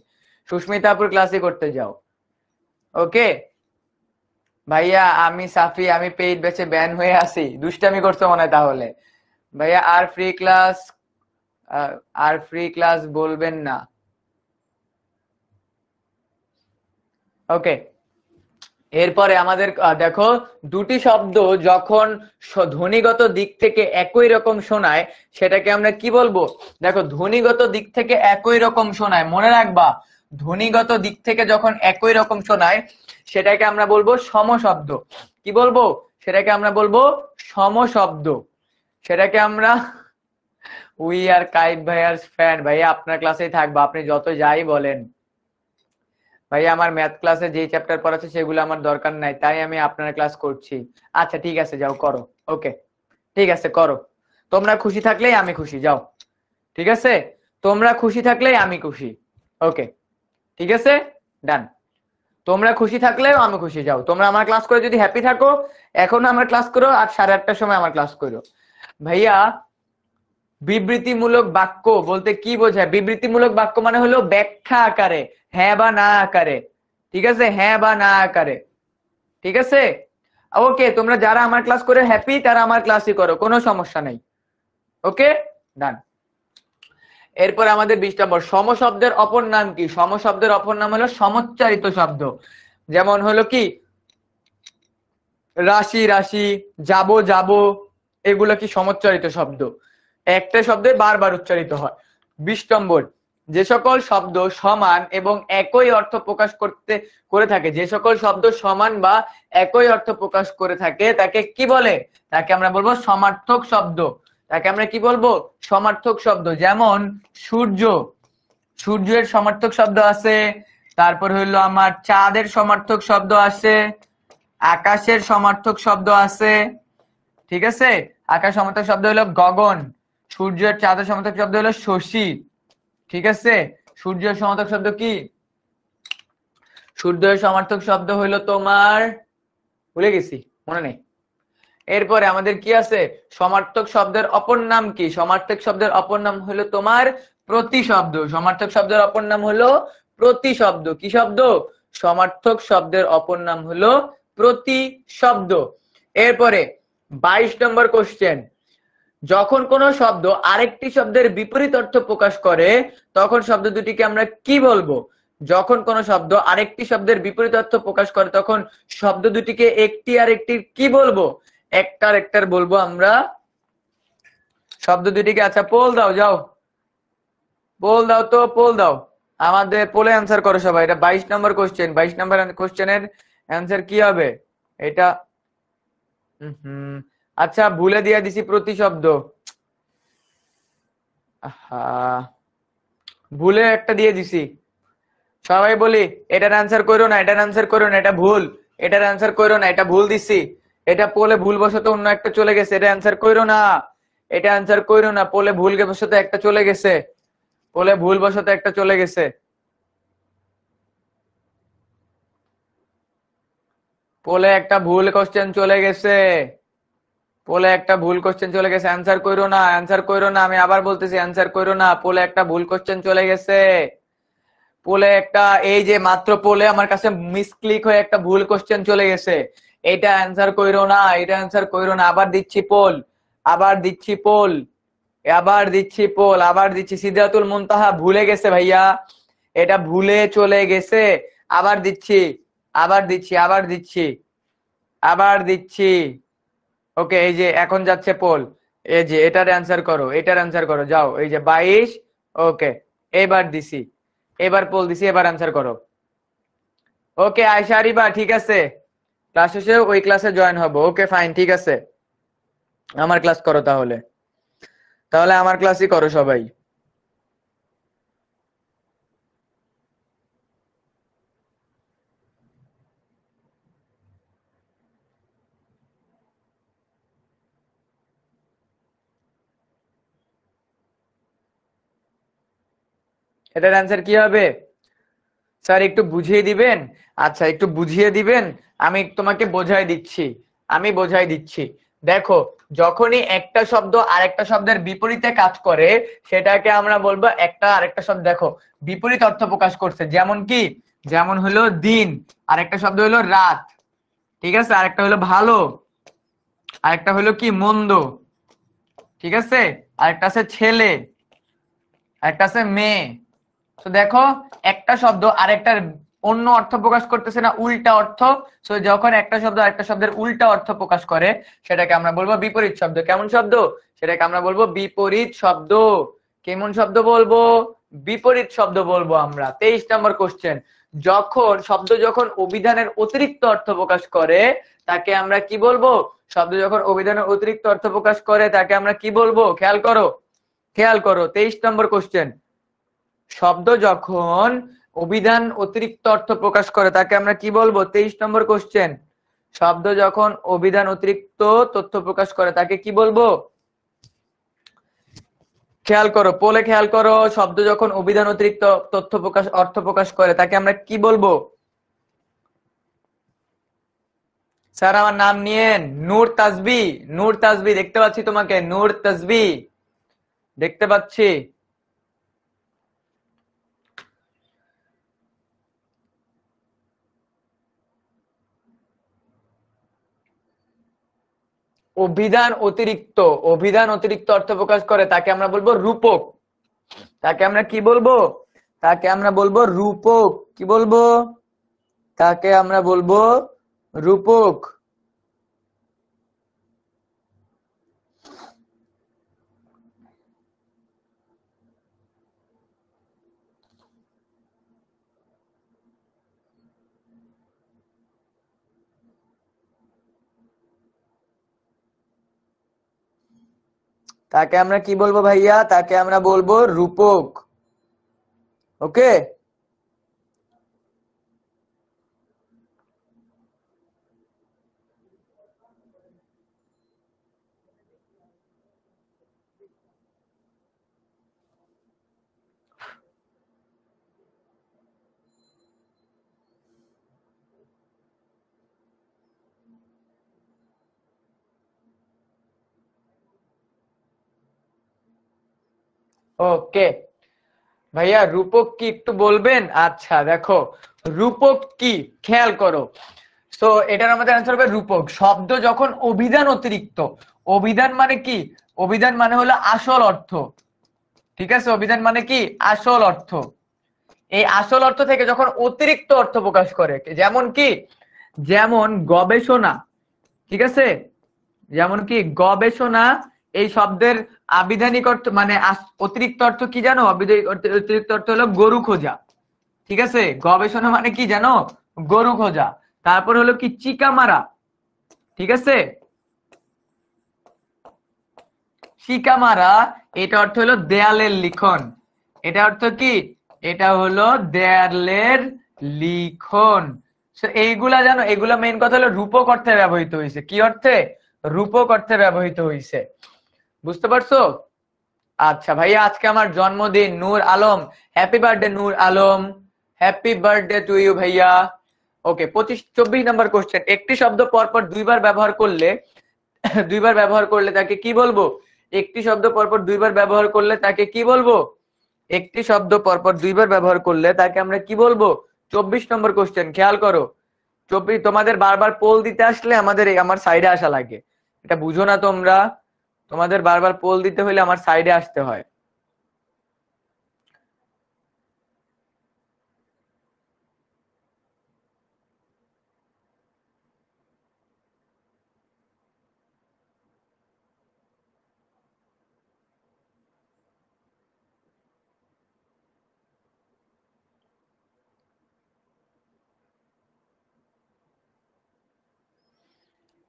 সুস্মিতা আপুর ক্লাসেই করতে যাও। ওকে ভাইয়া, আমি সাফি, আমি পেইড ব্যাচে ব্যান হয়ে আছি। দুষ্টামি করছো মনে হয় তাহলে ভাইয়া। আর ফ্রি ক্লাস বলবেন না। ওকে, এরপরে আমাদের দেখো, দুটি শব্দ যখন ধ্বনিগত দিক থেকে একই রকম শোনায় সেটাকে আমরা কি বলবো? দেখো, ধ্বনিগত দিক থেকে একই রকম শোনায়, মনে রাখবা। ধ্বনিগত দিক থেকে যখন একই রকম শোনায় সেটাকে আমরা বলবো সমশব্দ। কি বলবো? সেটাকে আমরা বলবো সমশব্দ। সেটাকে আমরা উই আর কাইব ভাইয়ার ফ্যান ভাইয়া, আপনার ক্লাসেই থাকবো, আপনি যত যাই বলেন ভাইয়া। আমার ম্যাথ ক্লাসে যেই চ্যাপ্টার পড়াচ্ছে সেগুলো আমার দরকার নাই, তাই আমি আপনার ক্লাস করছি। আচ্ছা ঠিক আছে, যাও করো। ওকে, ঠিক আছে করো। তোমরা খুশি থাকলেই আমি খুশি, যাও। ঠিক আছে, তোমরা খুশি থাকলেই আমি খুশি। ওকে, ঠিক আছে, ডান। তোমরা খুশি থাকলেও আমি খুশি, যাও। তোমরা আমার ক্লাস করে যদি হ্যাপি থাকো এখন আমার ক্লাস করো, আর 8:30 সময় আমার ক্লাস করো ভাইয়া। বিবৃতিমূলক বাক্য বলতে কি বোঝায়? বিবৃতিমূলক বাক্য মানে হলো ব্যাখ্যা আকারে, হ্যাঁ বা না আকারে। ঠিক আছে, হ্যাঁ বা না আকারে। ঠিক আছে, ওকে। তোমরা যারা আমার ক্লাস করে হ্যাপি তারা আমার ক্লাসই করো, কোনো সমস্যা নাই। ওকে, ডান। এরপর আমাদের 20 নম্বর, সমশব্দের অপর নাম কি? সমশব্দের অপর নাম হলো সমচ্চারিত শব্দ। যেমন হলো কি রাশি রাশি, যাব যাব, এগুলো কি সমচ্চারিত শব্দ? একটা শব্দে বারবার উচ্চারিত হয়। 20 নম্বর, যে সকল শব্দ সমান এবং একই অর্থ প্রকাশ করে থাকে, যে সকল শব্দ সমান বা একই অর্থ প্রকাশ করে থাকে তাকে কি বলে? তাকে আমরা বলবো সমার্থক শব্দ। তাকে আমরা কি বলবো? সমার্থক শব্দ। যেমন সূর্য, সূর্যের সমার্থক শব্দ আছে। তারপর হইলো আমার চাঁদের সমার্থক শব্দ আছে, আকাশের সমার্থক শব্দ আছে। ঠিক আছে, আকাশ সমার্থক শব্দ হলো গগন, সূর্যের চাঁদের সমার্থক শব্দ হলো শশী। ঠিক আছে, সূর্যের সমার্থক শব্দ কি? সূর্যের সমার্থক শব্দ হইলো তোমার, ভুলে গেছি, মনে নেই। এরপরে আমাদের কি আছে, সমার্থক শব্দের অপর নাম কি? সমার্থক শব্দের অপর নাম হলো তোমার প্রতিশব্দ। সমার্থক শব্দের অপর নাম হলো প্রতিশব্দ। কি শব্দ? সমার্থক শব্দের অপর নাম হলো প্রতিশব্দ। এরপরে 22 নম্বর কোশ্চেন, যখন কোন শব্দ আরেকটি শব্দের বিপরীত অর্থ প্রকাশ করে তখন শব্দ দুটিকে আমরা কি বলবো? যখন কোন শব্দ আরেকটি শব্দের বিপরীত অর্থ প্রকাশ করে তখন শব্দ দুটিকে একটি আরেকটির কি বলবো? একটার একটার বলবো আমরা শব্দ দুটিকে। আচ্ছা পোল দাও, যাও পোল দাও, তো পোল দাও, আমাদের পোলে অ্যান্সার করো সবাই। এটা 22 নম্বর কোশ্চেন। 22 নম্বর কোশ্চেনের অ্যান্সার কি হবে এটা? আচ্ছা ভুলে দিয়ে দিছি প্রতিশব্দ, ভুলে একটা দিয়ে দিছি। সবাই বলি এটার অ্যান্সার করো না, এটার অ্যান্সার করো না, এটা ভুল। এটার অ্যান্সার করো না, এটা ভুল দিছি। এটা পোলে ভুল বশত অন্য একটা চলে গেছে, এটা অ্যান্সার করো না, এটা অ্যান্সার করো না। পোলে ভুল বশত একটা চলে গেছে, পোলে ভুল বশত একটা চলে গেছে। পোলে একটা ভুল কোশ্চেন চলে গেছে, পোলে একটা ভুল কোশ্চেন চলে গেছে। অ্যান্সার করো না, অ্যান্সার করো না, আমি আবার বলতেছি অ্যান্সার করো না। পোলে একটা ভুল কোশ্চেন চলে গেছে, পোলে একটা, এই যে মাত্র পোলে আমার কাছে মিসক্লিক হয়ে একটা ভুল কোশ্চেন চলে গেছে। এটা অ্যান্সার কইরো না, এটা অ্যান্সার কইরো না। আবার দিচ্ছি পোল, আবার দিচ্ছি পোল, আবার দিচ্ছি পোল, আবার দিচ্ছি। সিদরাতুল মুনতাহা ভুলে গেছে ভাইয়া, এটা ভুলে চলে গেছে। আবার দিচ্ছি, আবার দিচ্ছি, আবার দিচ্ছি, আবার দিচ্ছি। ওকে, এই যে এখন যাচ্ছে পোল, এই যে এটার অ্যান্সার করো, এটার অ্যান্সার করো, যাও। এই যে 22। ওকে, এবার দিছি, এবার পোল দিছি, এবার অ্যান্সার করো। ওকে আয়শা আরিবা, ঠিক আছে, ক্লাস শেষে ওই ক্লাসে জয়েন হবো। ওকে ফাইন, ঠিক আছে, আমার ক্লাস করো তাহলে, তাহলে আমার ক্লাসই করো সবাই। এটার অ্যান্সার কি হবে স্যার, একটু বুঝিয়ে দিবেন? আচ্ছা একটু বুঝিয়ে দিবেন, আমি তোমাকে বোঝাই দিচ্ছি, আমি বোঝাই দিচ্ছি। দেখো, যখনই একটা শব্দ আরেকটা শব্দের বিপরীতে কাজ করে সেটাকে আমরা বলবো একটা আরেকটা শব্দ, দেখো বিপরীত অর্থ প্রকাশ করছে। যেমন কি, যেমন হলো দিন, আরেকটা শব্দ হলো রাত, ঠিক আছে, আরেকটা হলো ভালো, আরেকটা হলো কি মন্দ, ঠিক আছে, আরেকটা আছে ছেলে, আরেকটা আছে মেয়ে। তো দেখো, একটা শব্দ আরেকটার অন্য অর্থ প্রকাশ করতেছে না, উল্টা অর্থ। তো যখন একটা শব্দ আরেকটা শব্দের উল্টা অর্থ প্রকাশ করে সেটাকে আমরা বলবো বিপরীত শব্দ। কেমন শব্দ? সেটাকে আমরা বলবো বিপরীত শব্দ। কেমন শব্দ বলবো? বিপরীত শব্দ বলবো আমরা। 23 নম্বর কোশ্চেন, যখন অভিধানের অতিরিক্ত অর্থ প্রকাশ করে তাকে আমরা কি বলবো? শব্দ যখন অভিধানের অতিরিক্ত অর্থ প্রকাশ করে তাকে আমরা কি বলবো? খেয়াল করো, খেয়াল করো, 23 নম্বর কোশ্চেন, শব্দ যখন অভিধান অতিরিক্ত অর্থ প্রকাশ করে তাকে আমরা কি বলবো? 23 নম্বর কোশ্চেন, শব্দ যখন অভিধান অতিরিক্ত তথ্য প্রকাশ করে তাকে কি বলবো? খেয়াল করো, পোলে খেয়াল করো, শব্দ যখন অভিধান অতিরিক্ত তথ্য প্রকাশ অর্থ প্রকাশ করে তাকে আমরা কি বলবো? স্যার আমার নাম নিয়েন, নূর তাসবি, নূর তাসবি, দেখতে পাচ্ছি তোমাকে, নূর তাসবি দেখতে পাচ্ছি। অভিধান অতিরিক্ত, অভিধান অতিরিক্ত অর্থ প্রকাশ করে তাকে আমরা বলবো রূপক। তাকে আমরা কি বলবো? তাকে আমরা বলবো রূপক। কি বলবো? তাকে আমরা বলবো রূপক। তাকে আমরা কি বলবো ভাইয়া? তাকে আমরা বলবো রূপক। ওকে, ওকে ভাইয়া, রূপক কি একটু বলবেন? আচ্ছা দেখো, রূপক কি, খেয়াল করো। তো এটার আমাদের অ্যান্সার হবে রূপক। শব্দ যখন অভিধান অতিরিক্ত, অভিধান মানে কি? অভিধান মানে হলো আসল অর্থ, ঠিক আছে? অভিধান মানে কি? আসল অর্থ। এই আসল অর্থ থেকে যখন অতিরিক্ত অর্থ প্রকাশ করে, যেমন কি? যেমন গবেষণা, ঠিক আছে? যেমন কি গবেষণা, এই শব্দের আবিধানিক অর্থ মানে অতিরিক্ত অর্থ কি জানো? অতিরিক্ত অর্থ হলো গরু খোঁজা, ঠিক আছে? গবেষণা মানে কি জানো? গরু খোঁজা। তারপর হলো কি চিকা মারা, ঠিক আছে? চিকা মারা, এটা অর্থ হলো দেয়ালের লিখন। এটা অর্থ কি? এটা হলো দেয়ালের লিখন। এইগুলা জানো, এগুলা মেইন কথা হলো রূপক অর্থে ব্যবহৃত হয়েছে। কি অর্থে? রূপক অর্থে ব্যবহৃত হয়েছে। বুঝতে পারছো? আচ্ছা ভাইয়া, আজকে আমার জন্মদিন। Noor Alam, happy birthday Noor Alam, happy birthday to you ভাইয়া। ওকে, 24 নম্বর কোশ্চেন। একটি শব্দ পরপর দুইবার ব্যবহার করলে দুইবার ব্যবহার করলে তাকে কি বলবো? একটি শব্দ পরপর দুইবার ব্যবহার করলে তাকে কি বলবো? একটি শব্দ পরপর দুইবার ব্যবহার করলে তাকে আমরা কি বলবো? 24 নম্বর কোশ্চেন, খেয়াল করো। 24, তোমাদের বারবার পোল দিতে আসলে আমার সাইডে আসা লাগে, এটা বুঝো না তোমরা? তোমাদের বারবার পোল দিতে হলে আমার সাইডে আসতে হয়।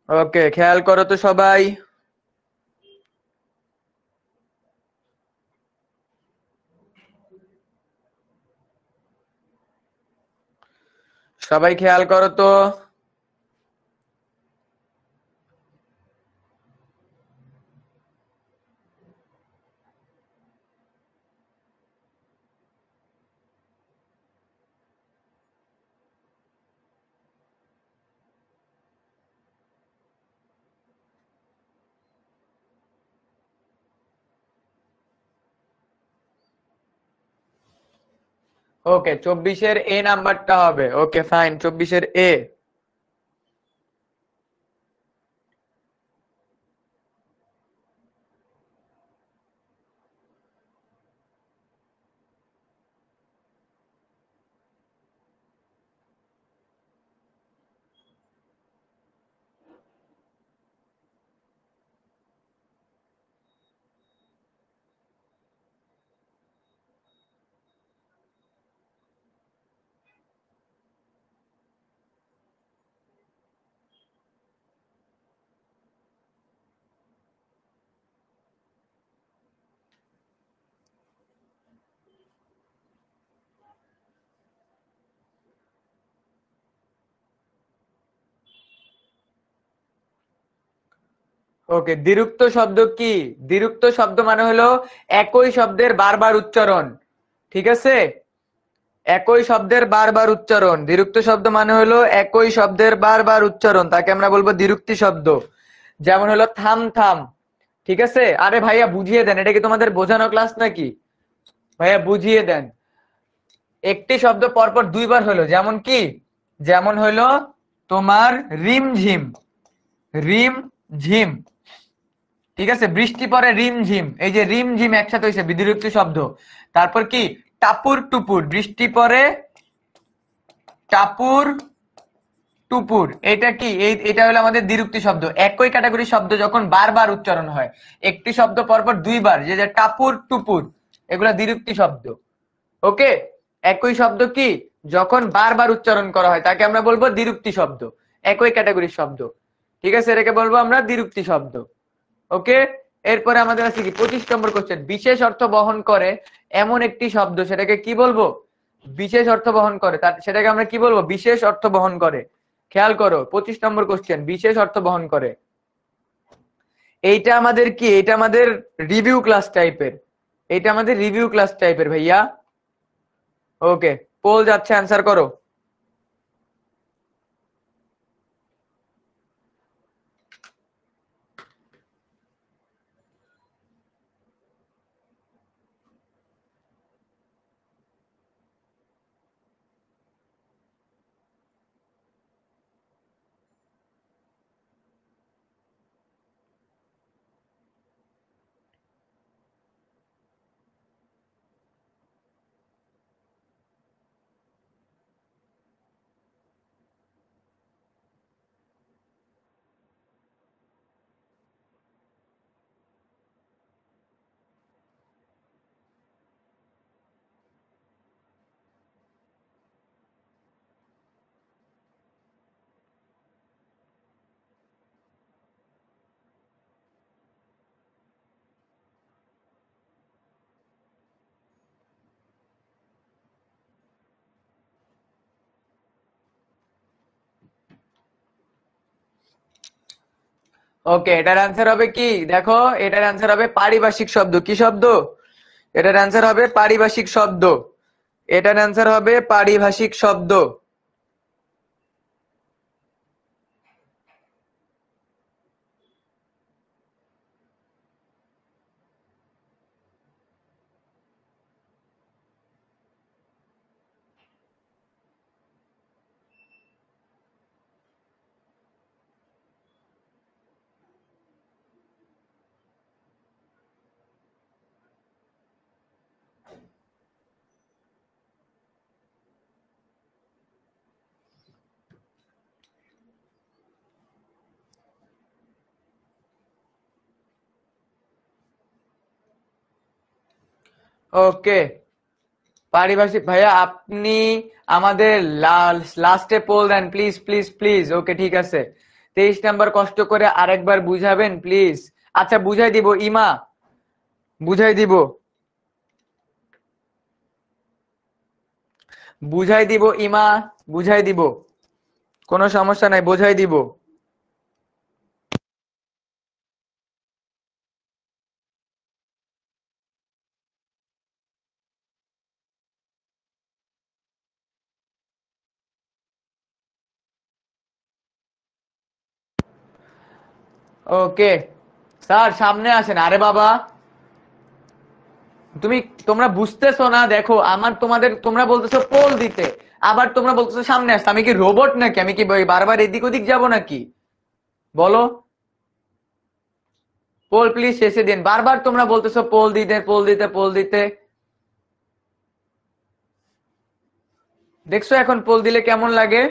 ওকে, খেয়াল করো তো সবাই। সবাই খেয়াল করো তো। ওকে, 24-এর এ নাম্বারটা হবে। ওকে ফাইন, 24-এর এ। ওকে, দ্বিরুক্ত শব্দ কি? দ্বিরুক্ত শব্দ মানে হলো একই শব্দের বারবার উচ্চারণ, ঠিক আছে? একই শব্দের বারবার উচ্চারণ। দ্বিরুক্ত শব্দ মানে হলো একই শব্দের বারবার উচ্চারণ, তাকে আমরা বলবো দ্বিরুক্তি শব্দ। যেমন হলো থাম থাম, ঠিক আছে? আরে ভাইয়া বুঝিয়ে দেন, এটা কি তোমাদের বোঝানো ক্লাস নাকি? ভাইয়া বুঝিয়ে দেন। একটি শব্দ পরপর দুইবার হলো, যেমন কি? যেমন হলো তোমার রিম ঝিম, রিম ঝিম, ঠিক আছে? বৃষ্টি পরে রিম ঝিম, এই যে রিম ঝিম একসাথে হয়েছে, বিদ্যুক্তি শব্দ। তারপর কি? টাপুর টুপুর, বৃষ্টি পরে টাপুর টুপুর, এটা কি? এটা হলো আমাদের দ্বিরুক্তি শব্দ। একই ক্যাটাগরি শব্দ যখন বারবার উচ্চারণ হয়, একটি শব্দ পরপর দুইবার, যে যে টাপুর টুপুর, এগুলা দ্বিরুক্তি শব্দ। ওকে, একই শব্দ কি যখন বারবার উচ্চারণ করা হয় তাকে আমরা বলবো দ্বিরুক্তি শব্দ, একই ক্যাটাগরির শব্দ, ঠিক আছে? এটাকে বলবো আমরা দ্বিরুক্তি শব্দ। ওকে, এরপরে আমাদের আছে কি 25 নম্বর কোশ্চেন। বিশেষ অর্থ বহন করে এমন একটি শব্দ, সেটাকে কি বলবো? বিশেষ অর্থ বহন করে, সেটাকে আমরা কি বলবো? বিশেষ অর্থ বহন করে। খেয়াল করো, 25 নম্বর কোশ্চেন, বিশেষ অর্থ বহন করে। এইটা আমাদের কি? এটা আমাদের রিভিউ ক্লাস টাইপের, এটা আমাদের রিভিউ ক্লাস টাইপের ভাইয়া। ওকে, পোল যাচ্ছে, অ্যান্সার করো। ওকে, এটার অ্যান্সার হবে কি দেখো, এটার অ্যান্সার হবে পারিভাষিক শব্দ। কি শব্দ? এটার অ্যান্সার হবে পারিভাষিক শব্দ। এটার অ্যান্সার হবে পারিভাষিক শব্দ। ওকে, পারিভাষিক ভাইয়া আপনি আমাদের লাস্টে পোল দেন প্লিজ প্লিজ প্লিজ। ওকে ঠিক আছে, 23 নাম্বার কষ্ট করে আরেকবার বুঝাবেন প্লিজ। আচ্ছা বুঝাই দিব ইমা, বুঝাই দিব, বুঝাই দিব ইমা, বুঝাই দিব, কোনো সমস্যা নাই, বুঝাই দিব। ওকে স্যার সামনে আসেন। আরে বাবা তুমি, তোমরা বুঝতেছো না, দেখো আমার তোমাদের, তোমরা বলতেছো পোল দিতে, আবার তোমরা বলতেছো সামনে আসতে। আমি কি রোবট নাকি? আমি কি বারবার এদিক ওদিক যাব নাকি? বলো। পোল প্লিজ শেষে দিন। বারবার তোমরা বলতেছো পোল দিতে পোল দিতে পোল দিতে। দেখছো এখন পোল দিলে কেমন লাগে?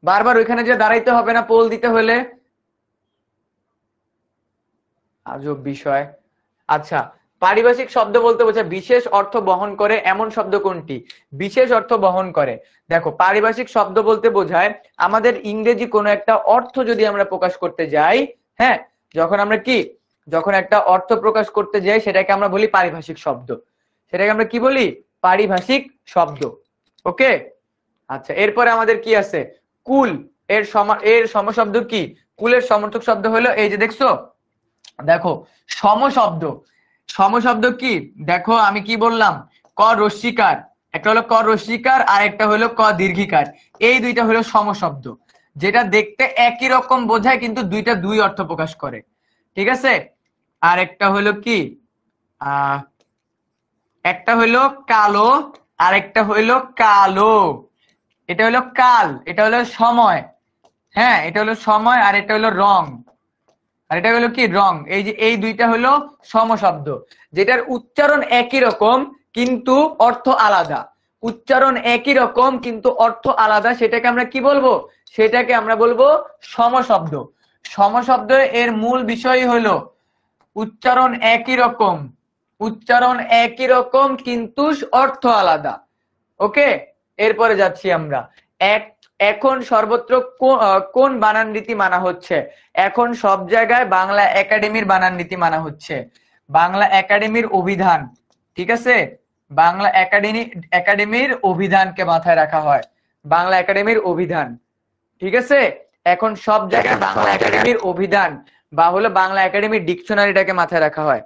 বারবার ওইখানে যে দাঁড়াইতে হবে না পোল দিতে হলে। আজব বিষয়। আচ্ছা, পারিভাষিক শব্দ বলতে বোঝায় বিশেষ অর্থ বহন করে এমন শব্দ কোনটি? বিশেষ অর্থ বহন করে, দেখো পারিভাষিক শব্দ বলতে বোঝায় আমাদের ইংরেজি কোনো একটা অর্থ যদি আমরা প্রকাশ করতে যাই, হ্যাঁ, যখন আমরা কি, যখন একটা অর্থ প্রকাশ করতে যাই সেটাকে আমরা বলি পারিভাষিক শব্দ। সেটাকে আমরা কি বলি? পারিভাষিক শব্দ। ওকে। আচ্ছা এরপরে আমাদের কি আছে? কুল। এর সমশব্দ কি? কুলের সমর্থক শব্দ হলো এই যে দেখছো, দেখো সমশব্দ। সমশব্দ কি? দেখো আমি কি বললাম, ক রস্যিকার, একটা হলো ক রস্যিকার আর একটা হলো ক দীর্ঘিকার, এই দুইটা হলো সমশব্দ, যেটা দেখতে একই রকম বোঝায় কিন্তু দুইটা দুই অর্থ প্রকাশ করে। ঠিক আছে। আর একটা হলো কি, আহ একটা হলো কালো আর একটা হলো কালো। এটা হলো কাল, এটা হলো সময়, হ্যাঁ এটা হলো সময়, আর এটা হলো রং, আর এটা হলো কি রং। এই যে এই দুইটা হলো সমশব্দ, যেটার উচ্চারণ একই রকম কিন্তু অর্থ আলাদা। উচ্চারণ একই রকম কিন্তু অর্থ আলাদা, সেটাকে আমরা কি বলবো? সেটাকে আমরা বলবো সমশব্দ। সমশব্দ এর মূল বিষয় হলো উচ্চারণ একই রকম, উচ্চারণ একই রকম কিন্তু অর্থ আলাদা। ওকে। এরপরে যাচ্ছি আমরা। এক এখন সর্বত্র কোন বানান রীতি মানা হচ্ছে? এখন সব জায়গায় বাংলা একাডেমির বানান নীতি মানা হচ্ছে। বাংলা একাডেমির অভিধান, ঠিক আছে, বাংলা একাডেমির অভিধানকে মাথায় রাখা হয়। বাংলা একাডেমির অভিধান, ঠিক আছে। এখন সব জায়গায় বাংলা একাডেমির অভিধান বা হলো বাংলা একাডেমির ডিকশনারিটাকে মাথায় রাখা হয়।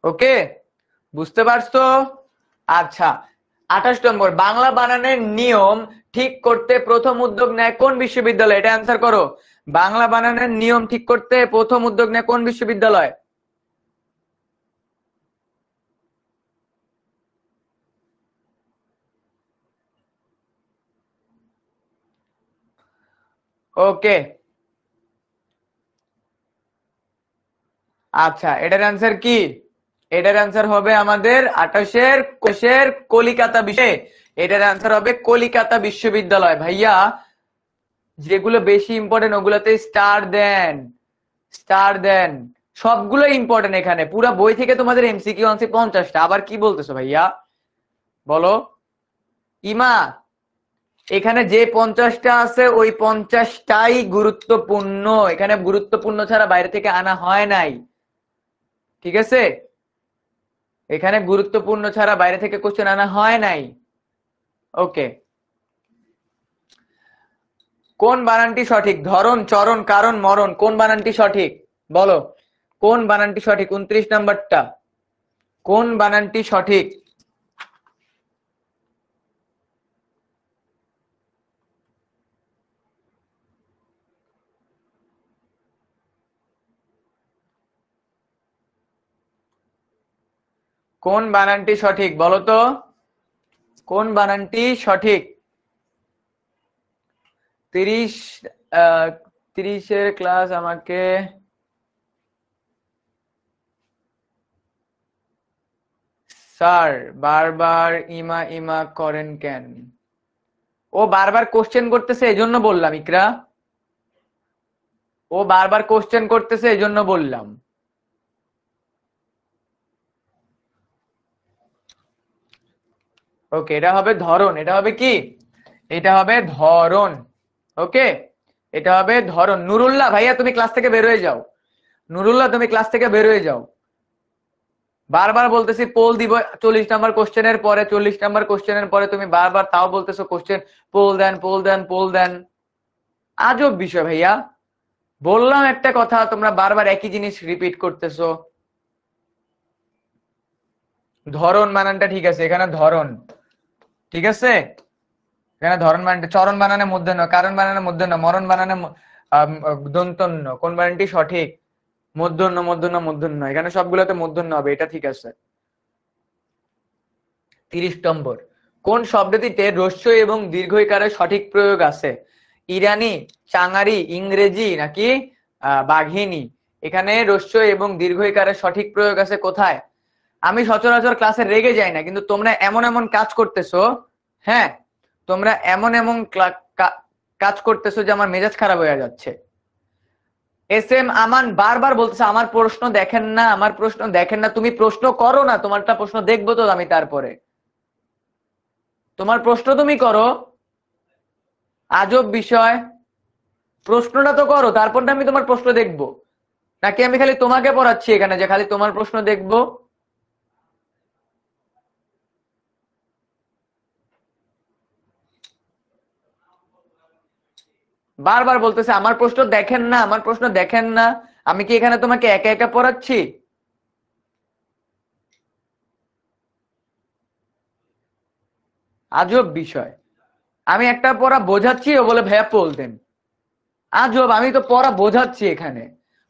ওকে, বুঝতে পারছো? আচ্ছা 28 নম্বর, বাংলা বানানের নিয়ম ঠিক করতে প্রথম উদ্যোগ নেয় কোন বিশ্ববিদ্যালয়? এটা অ্যান্সার করো। বাংলা বানানের নিয়ম ঠিক করতে প্রথম উদ্যোগ নেয় কোন বিশ্ববিদ্যালয়? ওকে। আচ্ছা এটার অ্যান্সার কি? এটার অ্যান্সার হবে আমাদের 28-এর কোষের কলিকাতা বিষয়ে। এটার অ্যান্সার হবে কলিকাতা বিশ্ববিদ্যালয়। ভাইয়া যেগুলো বেশি ইম্পর্টেন্ট ওগুলোতে স্টার দেন, স্টার দেন, সবগুলো ইম্পর্টেন্ট। এখানে পুরা বই থেকে তোমাদের এমসিকিউ আনছে 50টা, আবার কি বলতেছো ভাইয়া বলো? ইমা, এখানে যে 50টা আছে ওই 50টাই গুরুত্বপূর্ণ, এখানে গুরুত্বপূর্ণ ছাড়া বাইরে থেকে আনা হয় নাই, ঠিক আছে? এখানে গুরুত্বপূর্ণ ছাড়া বাইরে থেকে কোশ্চেন আনা হয় নাই। ওকে, কোন বানানটি সঠিক? ধরন, চরণ, কারণ, মরণ, কোন বানানটি সঠিক বলো? কোন বানানটি সঠিক? 29 নাম্বারটা, কোন বানানটি সঠিক? কোন বানানটি সঠিক বলো তো? কোন বানানটি সঠিক? 30 30-এর ক্লাস আমাকে স্যার বারবার ইমা ইমা করেন কেন? ও বারবার কোশ্চেন করতেছে এজন্য বললাম ইকরা, ও বারবার কোশ্চেন করতেছে এজন্য বললাম। ওকে, এটা হবে ধরন, এটা হবে কি? এটা হবে ধরন। ওকে, এটা হবে ধরন। নুরুল্লাহ ভাইয়া তুমি ক্লাস থেকে বের হয়ে যাও, নুরুল্লাহ তুমি ক্লাস থেকে বের হয়ে যাও। বারবার বলতেছি পোল দিব 40 নাম্বার কোশ্চেনের পরে, 40 নাম্বার কোশ্চেনের পরে তুমি বারবার তাও বলতেছো কোশ্চেন পোল দেন, পোল দেন, পোল দেন। আজব বিষয় ভাইয়া, বললাম একটা কথা তোমরা বারবার একই জিনিস রিপিট করতেছো। ধরন বানানটা ঠিক আছে, এখানে ধরন ঠিক আছে, এখানে ধরন বানানটা, চরণ বানানের মধ্যে নয়, কারণ বানানের মধ্যে নয়, মরণ বানানের দন্তন্য, কোন বানানটি সঠিক? মূর্ধন্য, মূর্ধন্য, মূর্ধন্য, এখানে সবগুলোতে মূর্ধন্য হবে, এটা ঠিক আছে। 30 নম্বর, কোন শব্দটিতে হ্রস্ব এবং দীর্ঘইকারের সঠিক প্রয়োগ আছে? ইরানি, চাঙারি, ইংরেজি নাকি বাঘিনী? এখানে হ্রস্ব এবং দীর্ঘইকারের সঠিক প্রয়োগ আছে কোথায়? আমি সচরাচর ক্লাসে রেগে যাই না, কিন্তু তোমরা এমন এমন কাজ করতেছো, হ্যাঁ তোমরা এমন এমন কাজ করতেছো যে আমার মেজাজ খারাপ হয়ে যাচ্ছে। এস এম আমান বারবার বলতেছে আমার প্রশ্ন দেখেন না, আমার প্রশ্ন দেখেন না। তুমি প্রশ্ন করো না, তোমারটা প্রশ্ন দেখবো তো আমি, তারপরে তোমার প্রশ্ন তুমি করো। আজব বিষয়, প্রশ্নটা তো করো, তারপর আমি তোমার প্রশ্ন দেখবো, নাকি আমি খালি তোমাকে পড়াচ্ছি এখানে যে খালি তোমার প্রশ্ন দেখবো? বারবার বলতেছে আমার প্রশ্ন দেখেন না, আমার প্রশ্ন দেখেন না। আমি কি এখানে তোমাকে একা একা পড়াচ্ছি? আজব বিষয়, আমি একটা পড়া বোঝাচ্ছি ও বলে ভাইয়া পোল দেন। আজব, আমি তো পড়া বোঝাচ্ছি এখানে,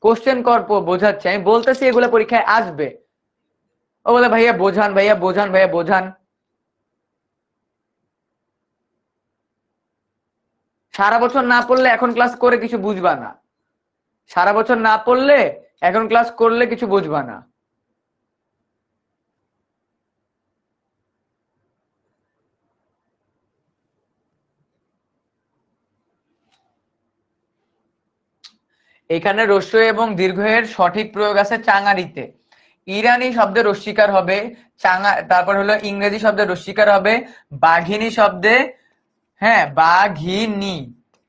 কোশ্চেন কর বোঝাচ্ছি, আমি বলতেছি এগুলো পরীক্ষায় আসবে, ও বলে ভাইয়া বোঝান, ভাইয়া বোঝান, ভাইয়া বোঝান। সারা বছর না পড়লে এখন ক্লাস করে কিছু বুঝবা না, সারা বছর না পড়লে এখন ক্লাস করলে কিছু বুঝবা না। এখানে হ্রস্ব এবং দীর্ঘের সঠিক প্রয়োগ আছে চাঙারিতে। ইরানি শব্দে রস্বীকার হবে চাঙা, তারপর হলো ইংরেজি শব্দে রস্বীকার হবে বাঘিনী শব্দে, হ্যাঁ বাঘিনী,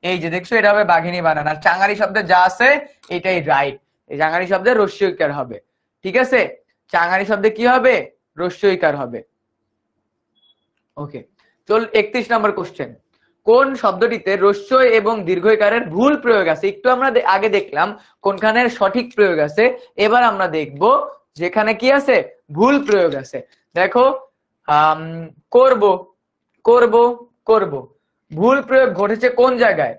এই যে দেখছো এটা হবে বাঘিনী বানান। আর চাঙারি শব্দে যা আছে এটাই রাইট, এই চাঙারি শব্দে রস্বীকার হবে, ঠিক আছে? চাঙারি শব্দে কি হবে? রস্বীকার হবে। ওকে, চল 31 নম্বর কোশ্চেন, কোন শব্দটিতে হ্রস্ব এবং দীর্ঘইকারের ভুল প্রয়োগ আছে? একটু আমরা আগে দেখলাম কোনখানের সঠিক প্রয়োগ আছে, এবার আমরা দেখব যেখানে কি আছে ভুল প্রয়োগ আছে। দেখো করব, করব, করব, ভুল প্রয়োগ ঘটেছে কোন জায়গায়?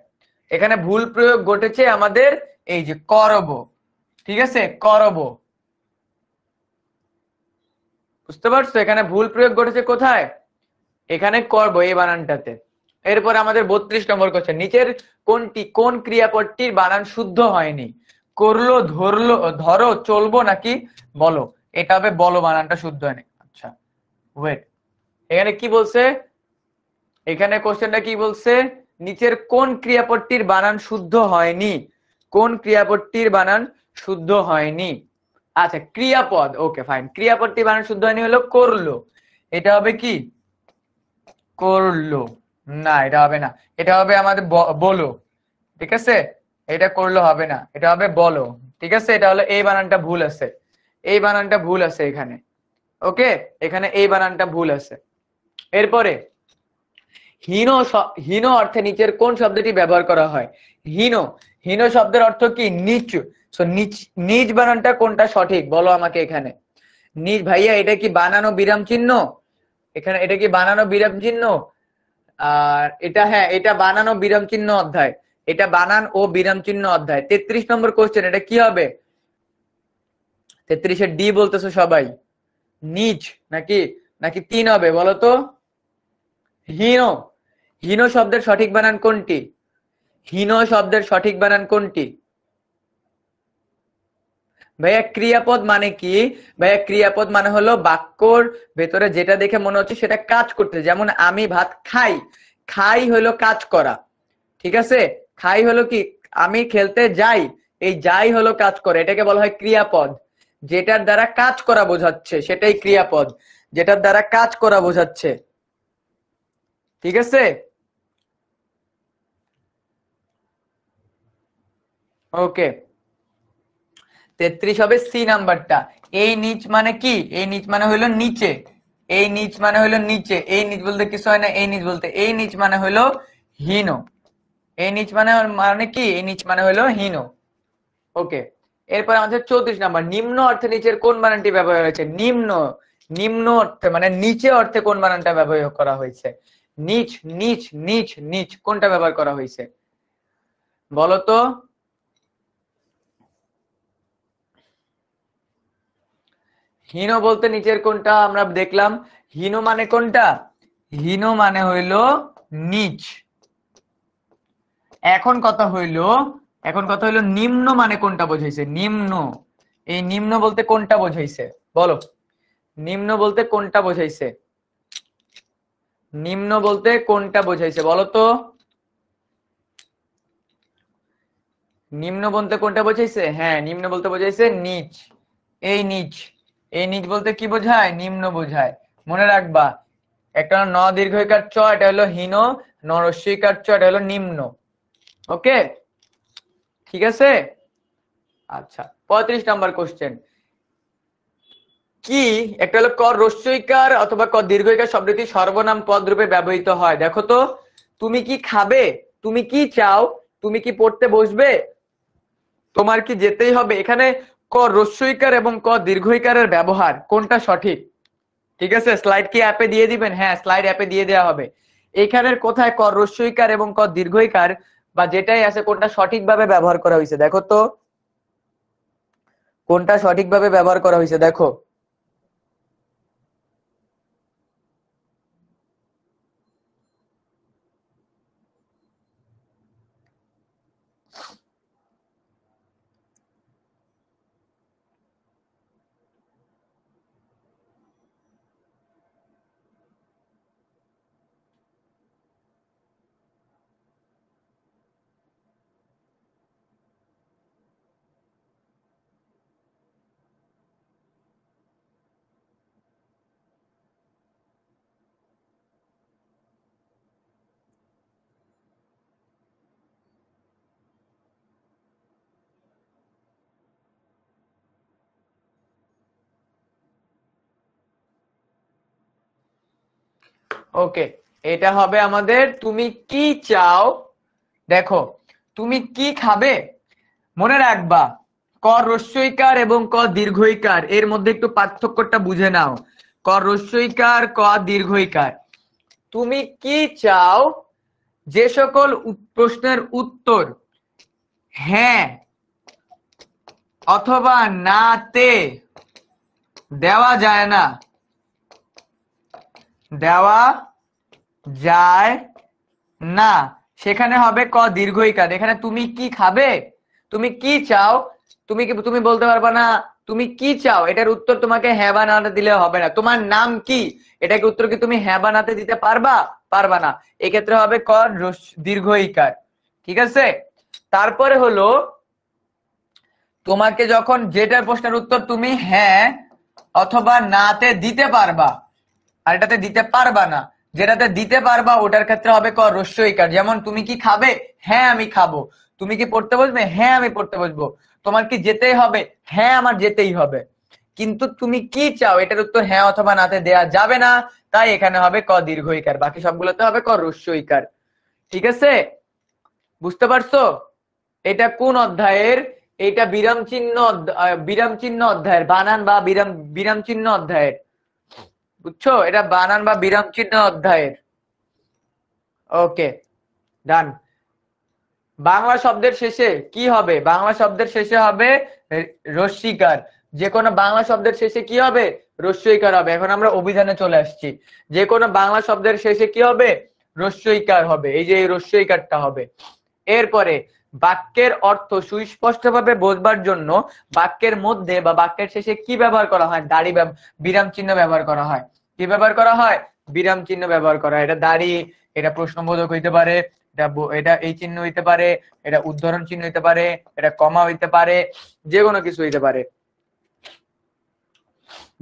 এখানে ভুল প্রয়োগ ঘটেছে আমাদের এই যে করব, ঠিক আছে করব, বুঝতে পারছো? এখানে ভুল প্রয়োগ ঘটেছে কোথায়? এখানে করব, এই বানানটাতে। এরপর আমাদের 32 নম্বর কোশ্চেন, নিচের কোনটি, কোন ক্রিয়াপদটির বানান শুদ্ধ হয়নি? করলো, ধরলো, ধরো, চলবো নাকি বলো? এটা হবে বলো, বানানটা শুদ্ধ হয়নি। আচ্ছা ওয়েট, এখানে কি বলছে? এখানে কোশ্চেনটা কি বলছে? নিচের কোন ক্রিয়াপদটির বানান শুদ্ধ হয়নি? কোন ক্রিয়াপদটির বানান শুদ্ধ হয়নি। আচ্ছা ক্রিয়াপদ, ওকে ফাইন, ক্রিয়াপদটি বানান শুদ্ধ হয়নি হলো করলো, এটা হবে কি করলো, না এটা হবে না, এটা হবে আমাদের বলো, ঠিক আছে, এটা করলো হবে না, এটা হবে বলো, ঠিক আছে, এটা হলো এই বানানটা ভুল আছে, এই বানানটা ভুল আছে এখানে, ওকে, এখানে এই বানানটা ভুল আছে। এরপরে হীন, হীন অর্থে নিচের কোন শব্দটি ব্যবহার করা হয়? হীন, হীন শব্দের অর্থ কি নিচ, সো নিচ, নিজ বানানটা কোনটা সঠিক বলো আমাকে এখানে। নিজ ভাইয়া এটা কি বানানো বিরাম চিহ্ন, এখানে এটা কি বানানো বিরাম চিহ্ন, আর এটা হ্যাঁ এটা বানানো বিরাম চিহ্ন অধ্যায়, এটা বানান ও বিরাম চিহ্ন অধ্যায়। 33 নম্বর কোশ্চেন, এটা কি হবে? 33 এর ডি বলতেছো সবাই, নিচ নাকি নাকি 3 হবে বলো তো? হীন, হীন শব্দের সঠিক বানান কোনটি? হীন শব্দের সঠিক বানান কোনটি? ভাইয়া ক্রিয়াপদ মানে কি? ভাইয়া ক্রিয়াপদ মানে হলো বাক্যর ভেতরে যেটা দেখে মনে হচ্ছে সেটা কাজ করতে, যেমন আমি ভাত খাই, খাই হলো কাজ করা, ঠিক আছে, খাই হলো কি আমি খেলতে যাই, এই যাই হলো কাজ করে, এটাকে বলা হয় ক্রিয়াপদ, যেটার দ্বারা কাজ করা বোঝাচ্ছে সেটাই ক্রিয়াপদ, যেটার দ্বারা কাজ করা বোঝাচ্ছে, ঠিক আছে, ওকে। 33 হবে সি নাম্বারটা। এই নিচ মানে কি? এই নিচ মানে হলো নিচে, এই নিচ মানে হলো নিচে, এই নিচ বলতে কিছু হয় না, এই নিচ বলতে, এই নিচ মানে হলো হীন, এই নিচ মানে মানে কি? এই নিচ মানে হলো হীন, ওকে। এরপর আমাদের 34 নাম্বার, নিম্ন অর্থে নিচের কোন বানানটি ব্যবহার হয়েছে? নিম্ন, নিম্ন অর্থে মানে নিচে অর্থে কোন বানানটা ব্যবহার করা হয়েছে? নিচ, নিচ, নিচ, নিচ কোনটা ব্যবহার করা হয়েছে বলো তো? হীন বলতে নিচের কোনটা আমরা দেখলাম? হীন মানে কোনটা? হীন মানে হইল নিচ। এখন কথা হইল, এখন কথা হইল নিম্ন মানে কোনটা বোঝাইছে? নিম্ন, এই নিম্ন বলতে কোনটা বোঝাইছে বলো? নিম্ন বলতে কোনটা বোঝাইছে? নিম্ন বলতে কোনটা বোঝাইছে বলো তো? নিম্ন বলতে কোনটা বোঝাইছে? হ্যাঁ নিম্ন বলতে বোঝাইছে নিচ, এই নিচ, এই নিচ বলতে কি বোঝায়? নিম্ন বোঝায়, মনে রাখবা। একটা ন দীর্ঘইকার চ, এটা হলো হীন, ন রস্যইকার চ, এটা হলো নিম্ন, ওকে, ঠিক আছে। আচ্ছা 35 নাম্বার কোশ্চেন, কি একটা হলো ক রস্যইকার অথবা ক দীর্ঘইকার শব্দটি সর্বনাম পদ রূপে ব্যবহৃত হয়? দেখো তো, তুমি কি খাবে, তুমি কি চাও, তুমি কি পড়তে বসবে, তোমার কি যেতেই হবে, এখানে ক রস্যইকার এবং ক দীর্ঘইকারের ব্যবহার কোনটা সঠিক? ঠিক আছে, স্লাইড কি অ্যাপে দিয়ে দিবেন? হ্যাঁ স্লাইড অ্যাপে দিয়ে দেওয়া হবে। এখানের কোথায় ক রস্যইকার এবং ক দীর্ঘইকার বা যেটাই আছে কোনটা সঠিকভাবে ব্যবহার করা হয়েছে দেখো তো, কোনটা সঠিকভাবে ব্যবহার করা হয়েছে দেখো। ওকে, এটা হবে আমাদের তুমি কি চাও। দেখো তুমি কি খাবে, মনে রাখবা ক রস্যইকার এবং ক দীর্ঘইকার এর মধ্যে একটু পার্থক্যটা বুঝে নাও। ক রস্যইকার, ক দীর্ঘইকার। তুমি কি চাও, যে সকল প্রশ্নের উত্তর হ্যাঁ অথবা না তে দেওয়া যায় না, দেওয়া যায় না, সেখানে হবে ক দীর্ঘইকার। এখানে তুমি কি খাবে, তুমি কি চাও, তুমি কি তুমি বলতে পারবা না তুমি কি চাও, এটার উত্তর তোমাকে হ্যাঁ বা নাতে দিলে হবে না। তোমার নাম কি, এটাকে উত্তর কি তুমি হ্যাঁ বা নাতে দিতে পারবা? পারবা না, এক্ষেত্রে হবে ক দীর্ঘইকার, ঠিক আছে। তারপরে হলো তোমাকে যখন যেটার প্রশ্নের উত্তর তুমি হ্যাঁ অথবা নাতে দিতে পারবা, আর এটাতে দিতে পারবা না, যেটাতে দিতে পারবা ওটার ক্ষেত্রে হবে ক রস্যইকার। যেমন তুমি কি খাবে, হ্যাঁ আমি খাবো। তুমি কি পড়তে বসবে, হ্যাঁ আমি পড়তে বসবো। তোমার কি যেতেই হবে, হ্যাঁ আমার যেতেই হবে। কিন্তু তুমি কি চাও এটার উত্তর হ্যাঁ অথবা নাতে দেয়া যাবে না, তাই এখানে হবে ক দীর্ঘইকার, বাকি সবগুলোতে হবে ক রস্যইকার। ঠিক আছে, বুঝতে পারছো? এটা কোন অধ্যায়ের? এটা বিরাম চিহ্ন অধ্যায়ের, বানান বা বিরাম চিহ্ন অধ্যায়ের। বুঝছো, এটা বানান বা বিরাম চিহ্ন অধ্যায়ের। ওকে, ডান। বাংলা শব্দের শেষে কি হবে? বাংলা শব্দের শেষে হবে রস্যইকার। যে কোনো বাংলা শব্দের শেষে কি হবে? রস্যইকার হবে। এখন আমরা অভিধানে চলে আসছি। যে কোনো বাংলা শব্দের শেষে কি হবে? রস্যইকার হবে। এই যে এই রস্যইকারটা হবে। এরপরে বাক্যের অর্থ সুস্পষ্টভাবে বোঝবার জন্য বাক্যের মধ্যে বা বাক্যের শেষে কি ব্যবহার করা হয়? দাড়ি, বিরাম চিহ্ন ব্যবহার করা হয়। কি ব্যবহার করা হয়? বিরাম চিহ্ন ব্যবহার করা হয়। এটা দাড়ি, এটা প্রশ্নবোধক হইতে পারে, এটা এই চিহ্ন হইতে পারে, এটা উদ্ধরণ চিহ্ন হইতে পারে, এটা কমা হইতে পারে, যে কোনো কিছু হইতে পারে।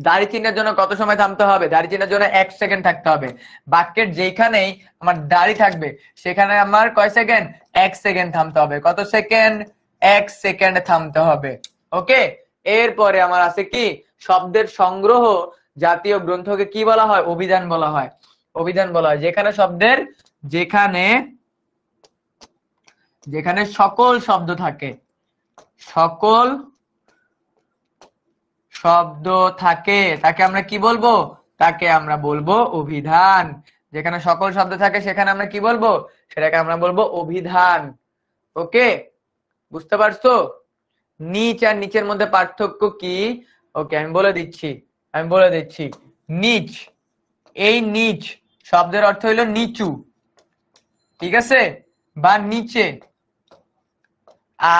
দাড়ি চিহ্নের জন্য কত সময় থামতে হবে? দাড়ি চিহ্নের জন্য 1 সেকেন্ড থাকতে হবে। বাক্যের যেখানেই আমার দাড়ি থাকবে সেখানে আমার কয় সেকেন্ড? 1 সেকেন্ড থামতে হবে। কত সেকেন্ড? 1 সেকেন্ড থামতে হবে। ওকে, এরপরে আমার আছে কি? শব্দের সংগ্রহ জাতীয় গ্রন্থকে কি বলা হয়? অভিধান বলা হয়। অভিধান বলা হয় যেখানে শব্দের যেখানে সকল শব্দ থাকে, সকল শব্দ থাকে, তাকে আমরা কি বলবো? তাকে আমরা বলবো অভিধান। যেখানে সকল শব্দ থাকে সেখানে আমরা কি বলবো? সেটাকে আমরা বলবো অভিধান। ওকে, বুঝতে পারছো? নিচ আর নিচের মধ্যে পার্থক্য কি? ওকে, আমি বলে দিচ্ছি। নিচ, এই নিচ শব্দের অর্থ হইলো নিচু, ঠিক আছে, বা নিচে।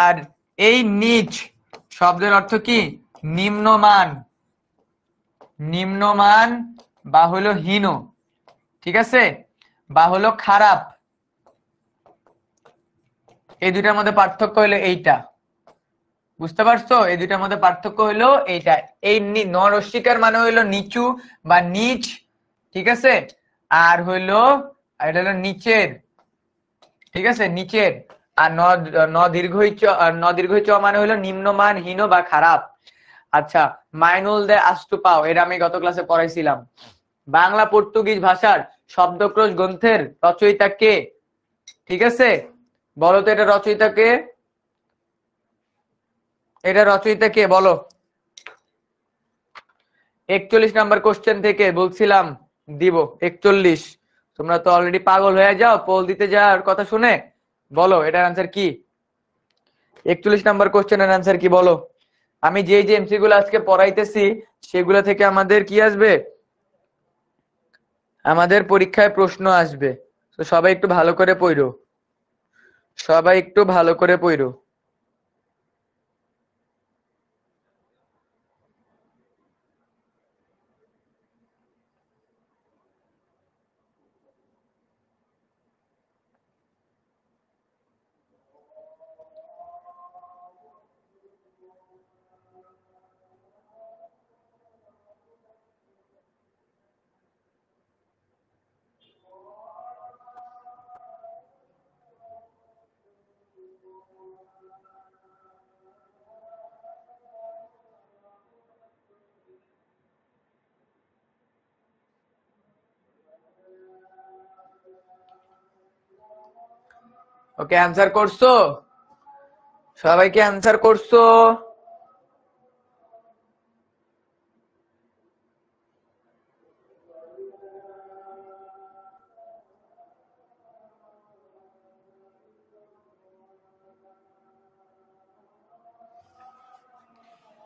আর এই নিচ শব্দের অর্থ কি? নিম্নমান, নিম্নমান বা হলো হীন, ঠিক আছে, বা হলো খারাপ। এই দুইটার মধ্যে পার্থক্য হলো এইটা। বুঝতে পারছো? এই দুইটার মধ্যে পার্থক্য হলো এইটা। এই নরস্বীকার মানে হইলো নিচু বা নিচ, ঠিক আছে, আর হইলো এটা হলো নিচের, ঠিক আছে, নিচের। আর ন দীর্ঘই চ মানে হলো নিম্নমান, হীন বা খারাপ। আচ্ছা, মাইনুল দে আস্তু পাও, এটা আমি গত ক্লাসে পড়াইছিলাম। বাংলা পর্তুগিজ ভাষার শব্দকোষ গ্রন্থের রচয়িতা কে? ঠিক আছে, বলো তো এটা রচয়িতা কে? এটা রচয়িতা কে বলো? 41 নাম্বার কোশ্চেন থেকে বলছিলাম দিব 41। তোমরা তো অলরেডি পাগল হয়ে যাও পোল দিতে যাওয়ার কথা শুনে। বলো এটার আনসার কি? 41 নাম্বার কোশ্চেনের আনসার কি বলো? আমি যে এমসি গুলো আজকে পড়াইতেছি সেগুলো থেকে আমাদের কি আসবে? আমাদের পরীক্ষায় প্রশ্ন আসবে। তো সবাই একটু ভালো করে পড়ো, সবাই একটু ভালো করে পড়ো। ওকে, অ্যানসার করছো? সবাই কি অ্যানসার করছো?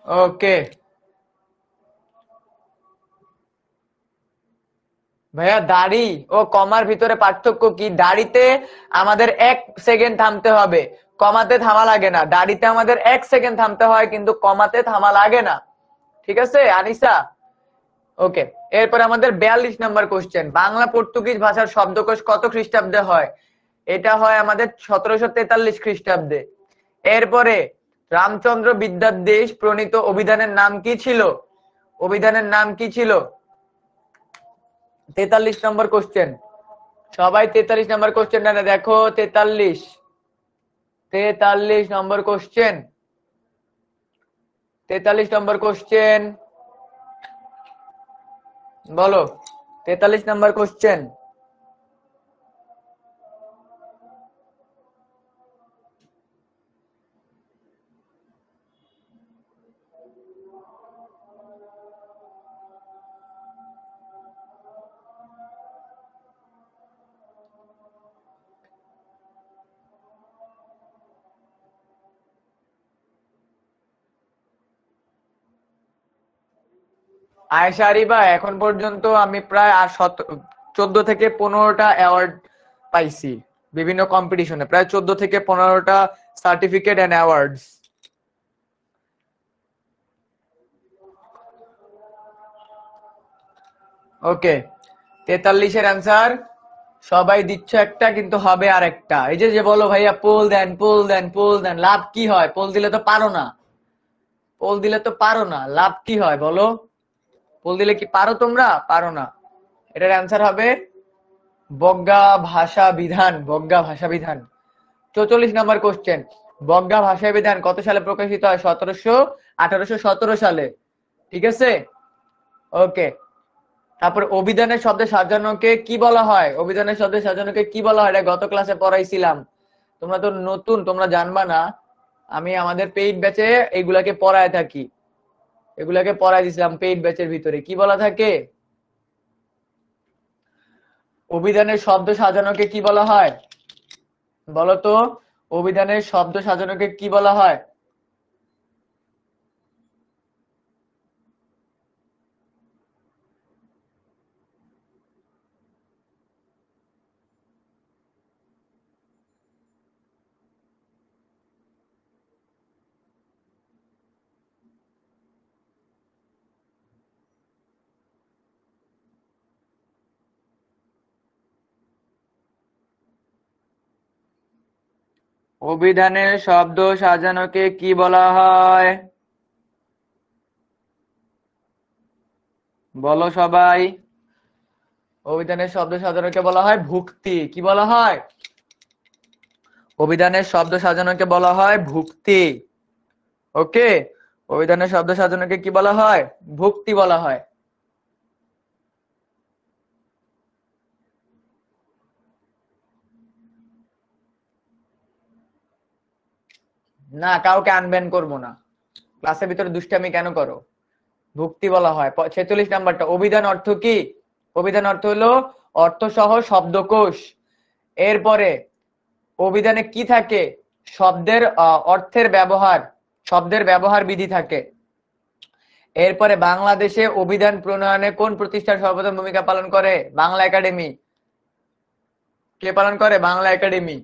ওকে ভাইয়া, দাড়ি ও কমার ভিতরে পার্থক্য কি? দাড়িতে আমাদের 1 সেকেন্ড থামতে হবে, কমাতে থামা লাগে না। দাড়িতে আমাদের 1 সেকেন্ড থামতে হয় কিন্তু কমাতে থামা লাগে না, ঠিক আছে আনিসা? ওকে, এরপর আমাদের 42 নাম্বার কোশ্চেন। বাংলা পর্তুগিজ ভাষার শব্দকোষ কত খ্রিস্টাব্দে হয়? এটা হয় আমাদের 1743 খ্রিস্টাব্দে। এরপরে রামচন্দ্র বিদ্যাদেশ প্রণীত অভিধানের নাম কি ছিল? অভিধানের নাম কি ছিল? 43 নম্বর কোশ্চেন। সবাই 43 নম্বর কোশ্চেনটা দেখো। 43 নম্বর কোশ্চেন। 43 নম্বর কোশ্চেন বলো। 43 নম্বর কোশ্চেন। আয়েশা আরিবা, এখন পর্যন্ত আমি প্রায় 14 থেকে 15টা অ্যাওয়ার্ড পাইছি বিভিন্ন কম্পিটিশনে, প্রায় 14 থেকে 15টা সার্টিফিকেট এন্ড অ্যাওয়ার্ডস। ওকে, 43-এর অ্যান্সার সবাই দিচ্ছ একটা, কিন্তু হবে আর একটা। এই যে বলো ভাইয়া পোল দেন, পোল দেন, পোল দেন, লাভ কি হয়? পোল দিলে তো পারো না, পোল দিলে তো পারো না, লাভ কি হয় বলো? পোল দিলে কি পারো? তোমরা পারো না। এটার অ্যান্সার হবে বজ্ঞা ভাষা বিধান। বজ্ঞা ভাষা বিধান। 44 নম্বর কোশ্চেন। বজ্ঞা ভাষা বিধান কত সালে প্রকাশিত হয়? 1817 সালে। ঠিক আছে, ওকে। তারপর অভিধানের শব্দে সাজানোকে কি বলা হয়? অভিধানের শব্দে সাজানোকে কি বলা হয়? এটা গত ক্লাসে পড়াইছিলাম। তোমরা তো নতুন, তোমরা জানবা না। আমি আমাদের পেইড ব্যাচে এগুলাকে পড়ায় থাকি, এগুলাকে পড়াই দিছিলাম পেইড ব্যাচের ভিতরে। কি বলা থাকে? অভিধানের শব্দ সাজানোকে কি বলা হয় বলতো? অভিধানের শব্দ সাজানোকে কি বলা হয়? অভিধানের শব্দ সাজানোকে কি বলা হয় বলো সবাই। অভিধানের শব্দ সাজানোকে বলা হয় ভুক্তি। কি বলা হয়? অভিধানের শব্দ সাজানোকে বলা হয় ভুক্তি। ওকে, অভিধানের শব্দ সাজানোকে কি বলা হয়? ভুক্তি বলা হয়। না, কাউকে আনব্যান করবো না। ক্লাসের ভিতরে দুষ্টামি কেন করো? ভুক্তি বলা হয়। 46 নাম্বারটা, অভিধান অর্থ কি? অভিধান অর্থ হলো অর্থসহ শব্দকোষ। এরপরে অভিধানে কি থাকে? শব্দের অর্থের ব্যবহার, শব্দের ব্যবহার বিধি থাকে। এরপরে বাংলাদেশে অভিধান প্রণয়নে কোন প্রতিষ্ঠান সর্বপ্রথম ভূমিকা পালন করে? বাংলা একাডেমি। কে পালন করে? বাংলা একাডেমি।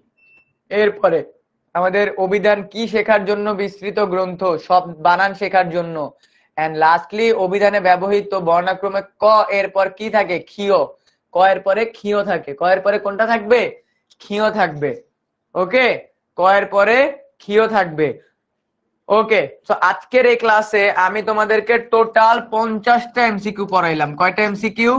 এরপরে আমাদের অভিধান কি শেখার জন্য বিস্তৃত গ্রন্থ? সব বানান শেখার জন্য। এন্ড লাস্টলি অভিধানে ব্যবহৃত বর্ণাক্রমে ক এর পর কি থাকে? ক্ষীয়। ক এর পরে ক্ষীয় থাকে। ক এর পরে কোনটা থাকবে? ক্ষীয় থাকবে। ওকে, ক এর পরে ক্ষীয় থাকবে। ওকে, তো আজকের এই ক্লাসে আমি তোমাদেরকে টোটাল 50টা এমসিকিউ পড়াইলাম। কয়টা এমসিকিউ?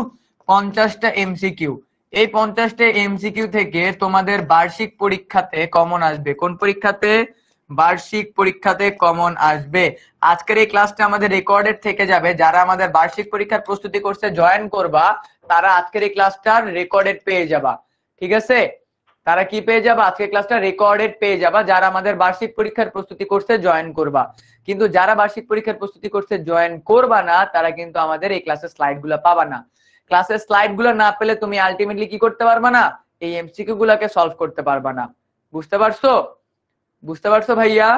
50টা এমসিকিউ। এই 50টা এমসিকিউ থেকে তোমাদের বার্ষিক পরীক্ষাতে কমন আসবে। কোন পরীক্ষাতে? বার্ষিক পরীক্ষাতে কমন আসবে। আজকের এই ক্লাসটা আমাদের রেকর্ডেড থেকে যাবে। যারা আমাদের বার্ষিক পরীক্ষার প্রস্তুতি কোর্সে জয়েন করবা, তারা আজকের এই ক্লাসটার রেকর্ডেড পেয়ে যাবা। ঠিক আছে, তারা কি পেয়ে যাবা? আজকের ক্লাসটা রেকর্ডেড পেয়ে যাবা, যারা আমাদের বার্ষিক পরীক্ষার প্রস্তুতি কোর্সে জয়েন করবা। কিন্তু যারা বার্ষিক পরীক্ষার প্রস্তুতি কোর্সে জয়েন করবা না, তারা কিন্তু আমাদের এই ক্লাসের স্লাইডগুলো পাবা না। ক্লাসের স্লাইডগুলো না পেলে তুমি আলটিমেটলি কি করতে পারবা না? এই এমসিকিউ গুলাকে সলভ করতে পারবা না। বুঝতে পারছো? বুঝতে পারছো ভাইয়া?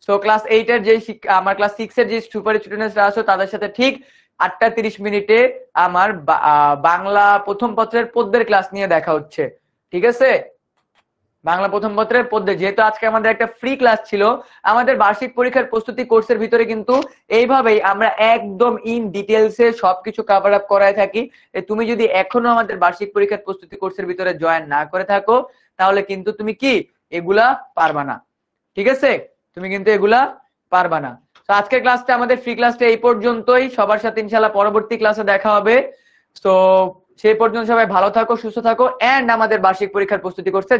সো ক্লাস 8 এর যে আমার ক্লাস 6 এর যে সুপার স্টুডেন্টসরা আছো, তাদের সাথে ঠিক 8:30 আমার বাংলা প্রথম পত্রের পদ্যের ক্লাস নিয়ে দেখা হচ্ছে। ঠিক আছে, বাংলা প্রথম পত্রের পদ্য। যেহেতু আজকে আমাদের একটা ফ্রি ক্লাস ছিল, আমাদের বার্ষিক পরীক্ষার প্রস্তুতি কোর্সের ভিতরে কিন্তু এইভাবেই আমরা একদম ইন ডিটেলসে সবকিছু কভার আপ করায় থাকি। তুমি যদি এখনো আমাদের বার্ষিক পরীক্ষার প্রস্তুতি কোর্সের ভিতরে জয়েন না করে থাকো, তাহলে কিন্তু তুমি কি এগুলা পারবা না। ঠিক আছে, তুমি কিন্তু এগুলা পারবা না। তো আজকের ক্লাসটা আমাদের ফ্রি ক্লাসটা এই পর্যন্তই। সবার সাথে ইনশাআল্লাহ পরবর্তী ক্লাসে দেখা হবে। তো সেই পর্যন্ত সবাই ভালো থাকো, সুস্থ থাকো, এন্ড আমাদের বার্ষিক পরীক্ষার প্রস্তুতি করছে